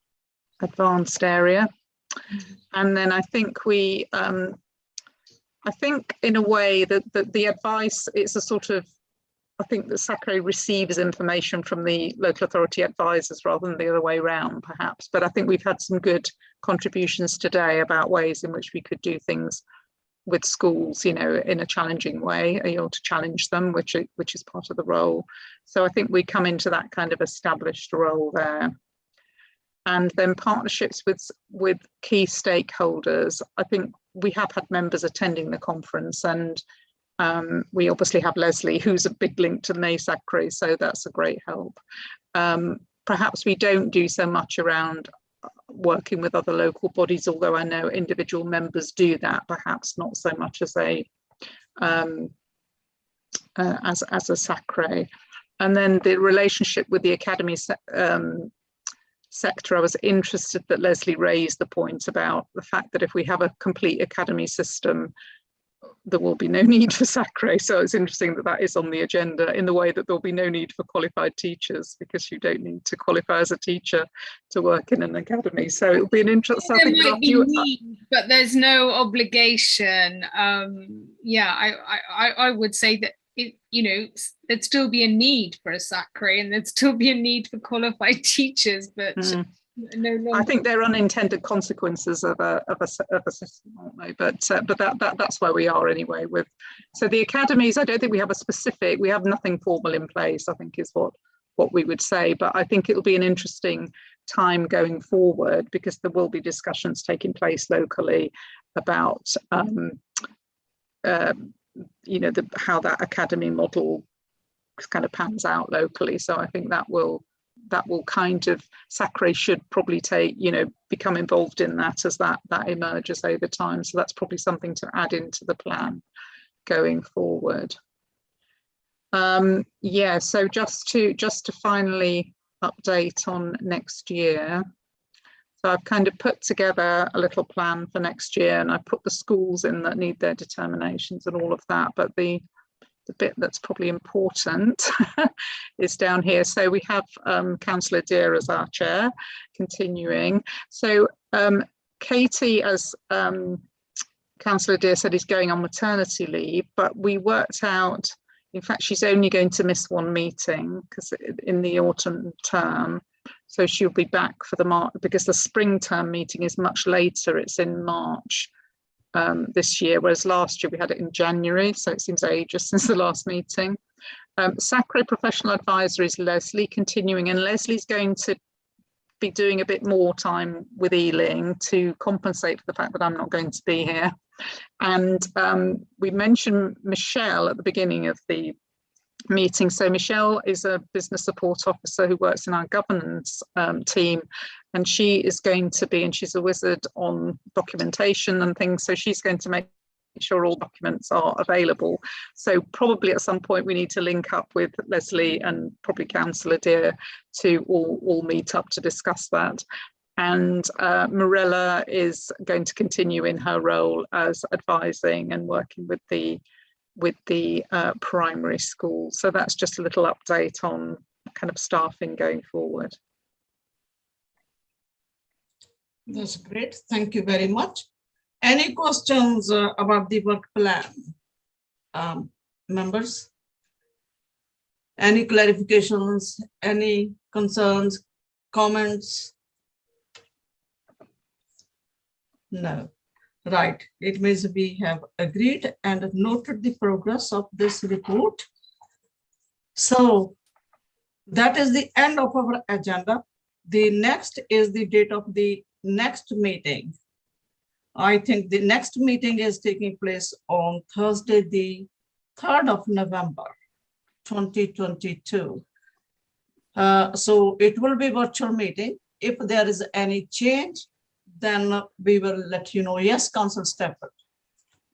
advanced area. And then I think I think in a way that the advice, it's a sort of, I think that Sacre receives information from the local authority advisors rather than the other way around, perhaps. But I think we've had some good contributions today about ways in which we could do things with schools, you know, in a challenging way, you know, to challenge them, which is part of the role. So I think we come into that kind of established role there. And then partnerships with key stakeholders. I think we have had members attending the conference, and we obviously have Leslie, who's a big link to the Sacre, so that's a great help. Perhaps we don't do so much around working with other local bodies, although I know individual members do that, perhaps not so much as a Sacre. And then the relationship with the academy sector, I was interested that Leslie raised the point about the fact that if we have a complete academy system, there will be no need for Sacre. So it's interesting that that is on the agenda, in the way that there'll be no need for qualified teachers, because you don't need to qualify as a teacher to work in an academy. So it'll be an interesting. There might be need, but there's no obligation. Yeah, I would say that you know, thered still be a need for a Sacre, and there'd still be a need for qualified teachers, but no longer. I think they're unintended consequences of a system, aren't they? But that's where we are anyway. So the academies, I don't think we have nothing formal in place, I think is what we would say. But I think it'll be an interesting time going forward, because there will be discussions taking place locally about how that academy model kind of pans out locally. So I think that will kind of, Sacre should probably become involved in that as that emerges over time. So that's probably something to add into the plan going forward. So just to finally update on next year. So I've kind of put together a little plan for next year, and I put the schools in that need their determinations and all of that. But the bit that's probably important is down here. So we have Councillor Dear as our chair, continuing. So Katie, as Councillor Dear said, is going on maternity leave, but we worked out, in fact, she's only going to miss one meeting because in the autumn term. So she'll be back for because the spring term meeting is much later. It's in March this year, whereas last year we had it in January. So it seems ages since the last meeting. Sacre Professional Advisor is Leslie, continuing, and Leslie's going to be doing a bit more time with Ealing to compensate for the fact that I'm not going to be here. And we mentioned Michelle at the beginning of the meeting. So Michelle is a business support officer who works in our governance team, and she is going to be, and she's a wizard on documentation and things, so she's going to make sure all documents are available. So probably at some point we need to link up with Leslie and probably Councillor Dear to all meet up to discuss that. And Mirella is going to continue in her role as advising and working with the primary school. So that's just a little update on kind of staffing going forward. That's great. Thank you very much. Any questions about the work plan, members? Any clarifications, any concerns, comments? No. Right. It means we have agreed and noted the progress of this report. So that is the end of our agenda. The next is the date of the next meeting. I think the next meeting is taking place on Thursday, the 3rd of November, 2022. So it will be a virtual meeting. If there is any change, then we will let you know. Yes, Councillor Stafford,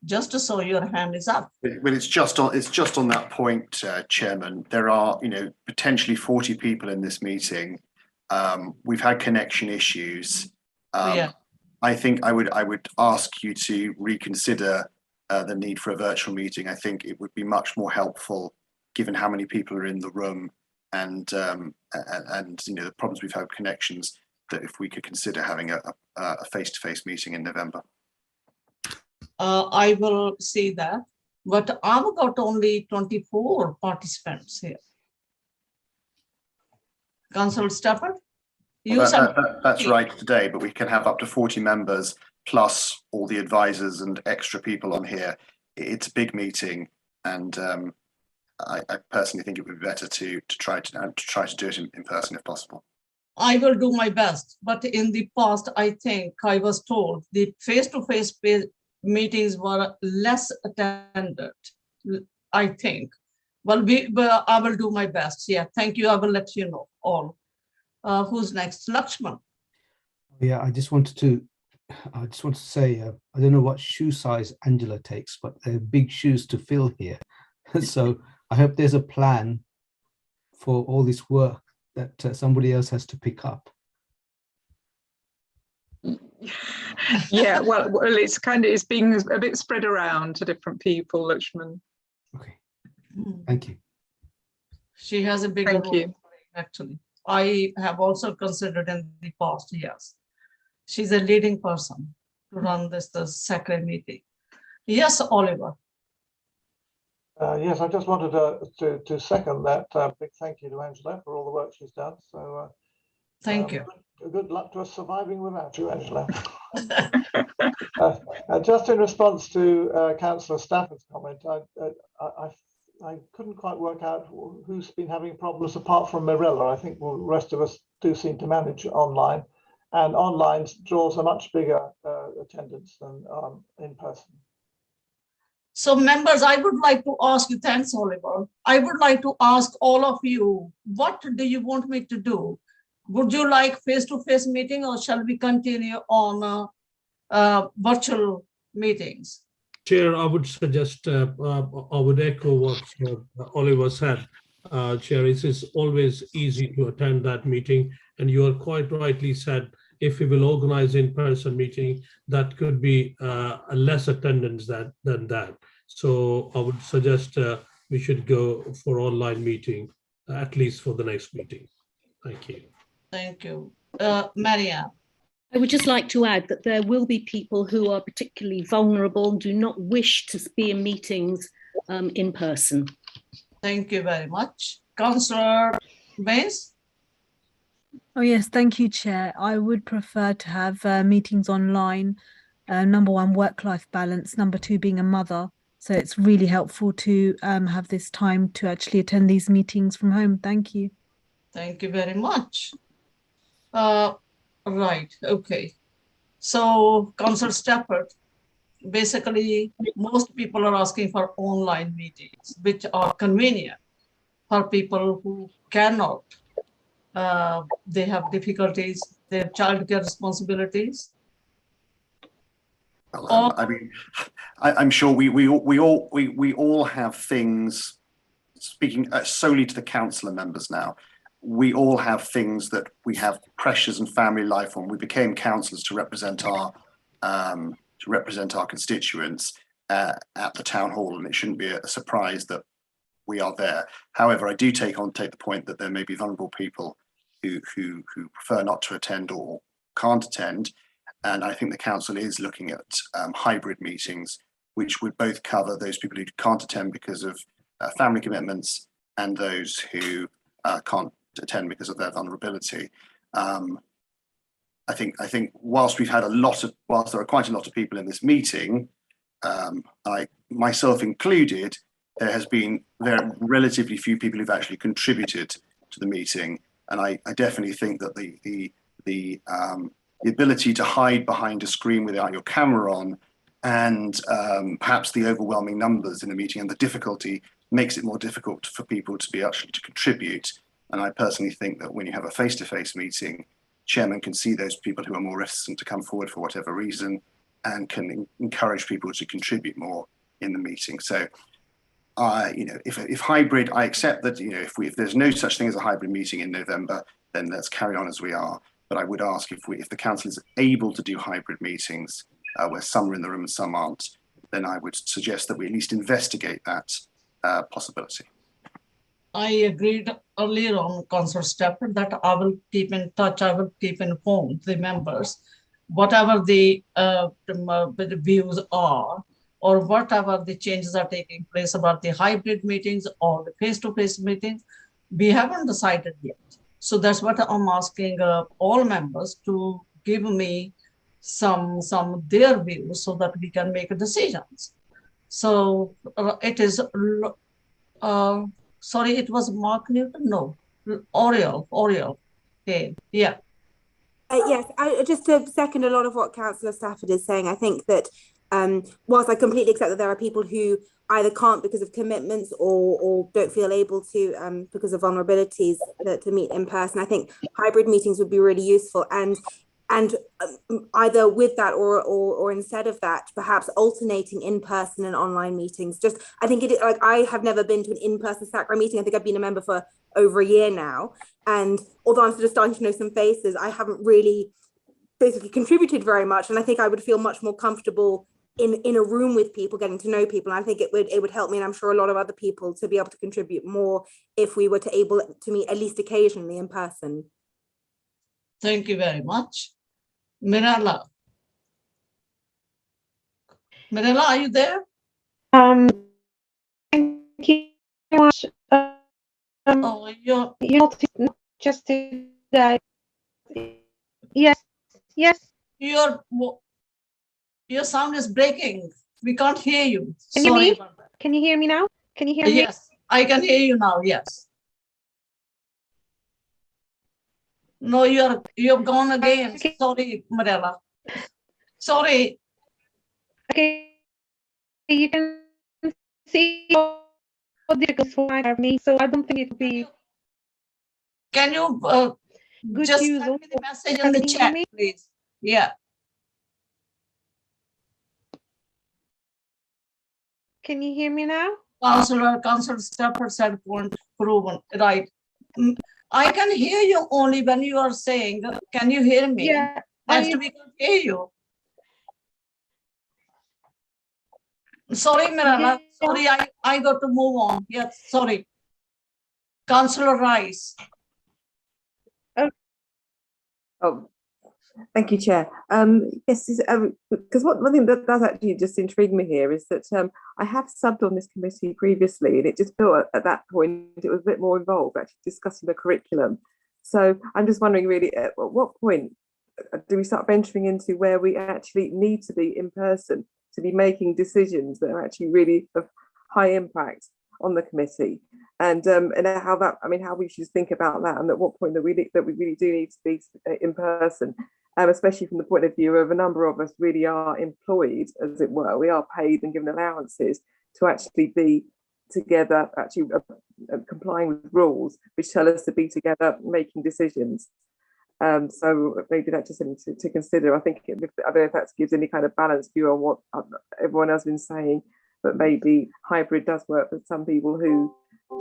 just so your hand is up. Well, it's just on that point, Chairman. There are, potentially 40 people in this meeting. We've had connection issues. Yeah. I think I would ask you to reconsider the need for a virtual meeting. I think it would be much more helpful, given how many people are in the room and the problems we've had with connections, that if we could consider having a face-to-face meeting in November. I will see that, but I've got only 24 participants here. Councillor Stafford? That's right today, but we can have up to 40 members plus all the advisors and extra people on here. It's a big meeting, and I personally think it would be better to try to do it in person if possible. I will do my best, but in the past, I think I was told the face-to-face meetings were less attended, I think. Well, I will do my best. Yeah, thank you. I will let you know all. Who's next? Lakshman. Yeah, I just wanted to say, I don't know what shoe size Angela takes, but they're big shoes to fill here. So I hope there's a plan for all this work that somebody else has to pick up. Yeah, well, it's being a bit spread around to different people, Lakshman. Okay, thank you. She has a big role, actually. I have also considered in the past, yes. She's a leading person to run the Sacre meeting. Yes, Oliver. Yes, I just wanted to second that. Big thank you to Angela for all the work she's done. So thank you. Good luck to us surviving without you, Angela. Just in response to Councillor Stafford's comment, I couldn't quite work out who's been having problems apart from Mirella. I think the rest of us do seem to manage online, and online draws a much bigger attendance than in person. So members, I would like to ask you, thanks, Oliver. I would like to ask all of you, what do you want me to do? Would you like face-to-face meeting, or shall we continue on virtual meetings? Chair, I would suggest, I would echo what Oliver said. Chair, it is always easy to attend that meeting, and you are quite rightly said, if we will organize in-person meeting, that could be a less attendance than that. So I would suggest we should go for online meeting, at least for the next meeting. Thank you. Thank you. Maria. I would just like to add that there will be people who are particularly vulnerable, do not wish to be in meetings in person. Thank you very much. Councillor Baines? Oh yes, thank you, Chair. I would prefer to have meetings online. Number one, work-life balance. Number two, being a mother. So it's really helpful to have this time to actually attend these meetings from home. Thank you. Thank you very much. Right, okay. So, Councillor Stafford, basically, most people are asking for online meetings, which are convenient for people who cannot. They have difficulties, they have childcare responsibilities. Well, I mean, I'm sure we all have things. Speaking solely to the councillor members now, we all have things that we have pressures and family life on. We became councillors to represent our constituents at the town hall, and it shouldn't be a surprise that we are there. However, I do take the point that there may be vulnerable people who prefer not to attend or can't attend, and I think the council is looking at hybrid meetings, which would both cover those people who can't attend because of family commitments and those who can't attend because of their vulnerability. I think whilst there are quite a lot of people in this meeting, myself included, there has been relatively few people who've actually contributed to the meeting, and I definitely think that the ability to hide behind a screen without your camera on, and perhaps the overwhelming numbers in a meeting and the difficulty makes it more difficult for people to be actually to contribute. And I personally think that when you have a face-to-face meeting, chairman can see those people who are more reticent to come forward for whatever reason, and can encourage people to contribute more in the meeting. So, if hybrid, I accept that, if there's no such thing as a hybrid meeting in November, then let's carry on as we are. But I would ask if the council is able to do hybrid meetings where some are in the room and some aren't, then I would suggest that we at least investigate that possibility. I agreed earlier on, Councillor Stafford, that I will keep in touch, I will keep informed the members, whatever the views are, or whatever the changes are taking place about the hybrid meetings or the face-to-face meetings, we haven't decided yet. So that's what I'm asking all members to give me some their views so that we can make decisions. So it is, sorry, it was Mark Newton? No, Oriel. Okay, yeah. Yes, just to second a lot of what Councillor Stafford is saying, I think that whilst I completely accept that there are people who either can't because of commitments or don't feel able to because of vulnerabilities to meet in person, I think hybrid meetings would be really useful, and either with that or instead of that, perhaps alternating in-person and online meetings. Just, I think I have never been to an in-person Sacre meeting. I think I've been a member for over a year now, and although I'm sort of starting to know some faces, I haven't really basically contributed very much, and I think I would feel much more comfortable in a room with people, getting to know people. And I think it would help me, and I'm sure a lot of other people, to be able to contribute more if we were able to meet at least occasionally in person. Thank you very much. Mirella, are you there? Thank you very much. Oh, you're not just today. Yes. Your sound is breaking. We can't hear you. Can you Sorry hear me? about that. Can you hear me now? Can you hear me? Yes, I can hear you now. Yes. No, you've gone again. Okay. Sorry, Mirella. Sorry. Okay. You can see what the slide are me, so I don't think it would be. Can you good just use send of me the message in the Can you hear chat, me? please? Yeah. Can you hear me now? Councillor Stafford said point proven, right. I can hear you only when you are saying, can you hear me? Yeah. Next we can hear you. Sorry, Miranda. Sorry, I got to move on. Yes, sorry. Councillor Rice. Oh, thank you, Chair. Yes, because one thing that does actually just intrigue me here is that I have subbed on this committee previously, and it just felt at that point it was a bit more involved, actually discussing the curriculum. So I'm just wondering, really, at what point do we start venturing into where we actually need to be in person to be making decisions that are actually really of high impact on the committee, and how that, I mean, how we should think about that, and at what point that we really do need to be in person, especially from the point of view of a number of us really are employed, as it were. We are paid and given allowances to actually be together, actually complying with rules which tell us to be together making decisions. So maybe that's just something to consider. I think I don't know if that gives any kind of balanced view on what everyone else has been saying, but maybe hybrid does work for some people who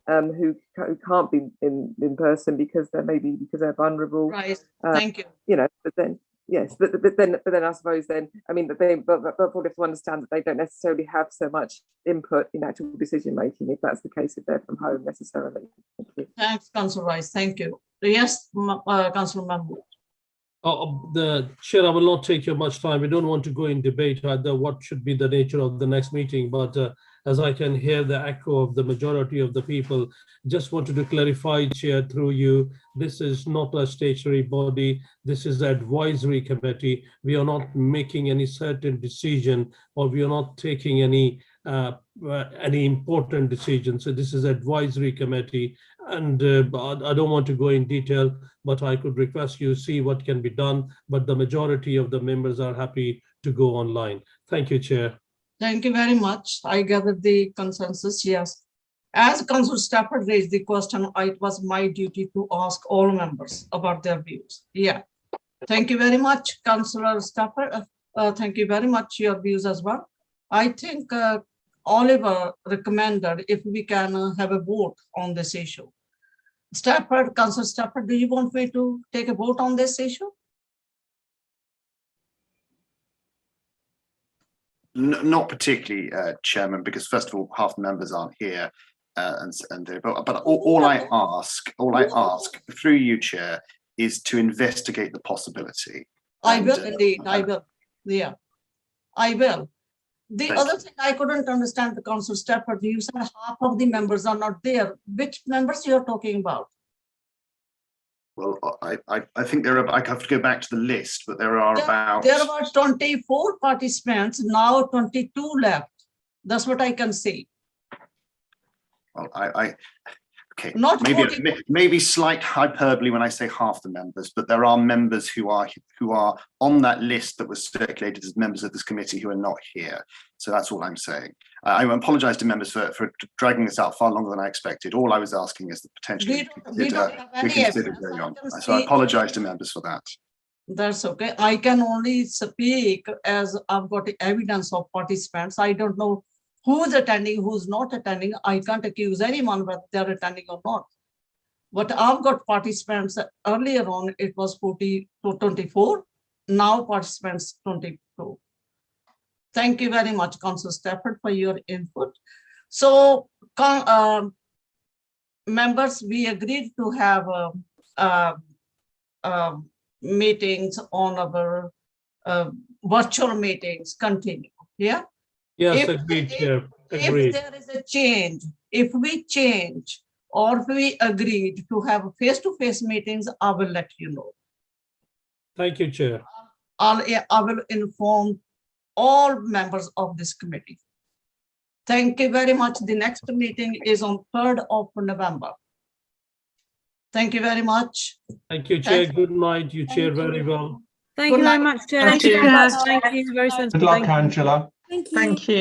can't be in person because they're vulnerable. Right. Thank you. You know, but then yes, but then I suppose then, I mean, but probably have to understand that they don't necessarily have so much input in actual decision making, if that's the case, if they're from home necessarily. Thank you. Thanks, Councillor Rice. Thank you. Yes, Councillor Mahmood. The chair, I will not take you much time. We don't want to go in debate either what should be the nature of the next meeting, but as I can hear the echo of the majority of the people, just wanted to clarify, Chair, through you, this is not a statutory body. This is the advisory committee. We are not making any certain decision, or we are not taking any important decisions. So this is advisory committee, and I don't want to go in detail, but I could request you see what can be done. But the majority of the members are happy to go online. Thank you, Chair. Thank you very much. I gathered the consensus. Yes. As Councillor Stafford raised the question, it was my duty to ask all members about their views. Yeah. Thank you very much, Councillor Stafford. Thank you very much, your views as well. I think Oliver recommended if we can have a vote on this issue. Stafford, Councillor Stafford, do you want me to take a vote on this issue? Not particularly, Chairman, because first of all, half the members aren't here, but all I ask through you, Chair, is to investigate the possibility. I will indeed. I will. Yeah, I will. The other thing I couldn't understand, the Councillor Stafford, you said half of the members are not there. Which members you are talking about? Well, I think I have to go back to the list, but there are about 24 participants, now 22 left. That's what I can see. Well, okay, not maybe slight hyperbole when I say half the members, but there are members who are on that list that was circulated as members of this committee who are not here. So that's all I'm saying. I apologise to members for dragging this out far longer than I expected. All I was asking is the potential we consider going on. So I apologise to members for that. That's okay. I can only speak as I've got evidence of participants. I don't know who's attending, who's not attending. I can't accuse anyone whether they're attending or not. But I've got participants earlier on, it was 24, now participants 22. Thank you very much, Councillor Stafford, for your input. So, members, we agreed to have meetings on our virtual meetings continue. Yeah. Yes, agreed, Chair. Agreed. If there is a change, if we change or if we agreed to have face-to-face meetings, I will let you know. Thank you, Chair. I will inform all members of this committee. Thank you very much. The next meeting is on 3rd of November. Thank you very much. Thank you, Chair. Good night. You chair very well. Thank you very much, Chair. Thank you. Thank you. Very sensible. Good luck, Angela. Thank you. Thank you.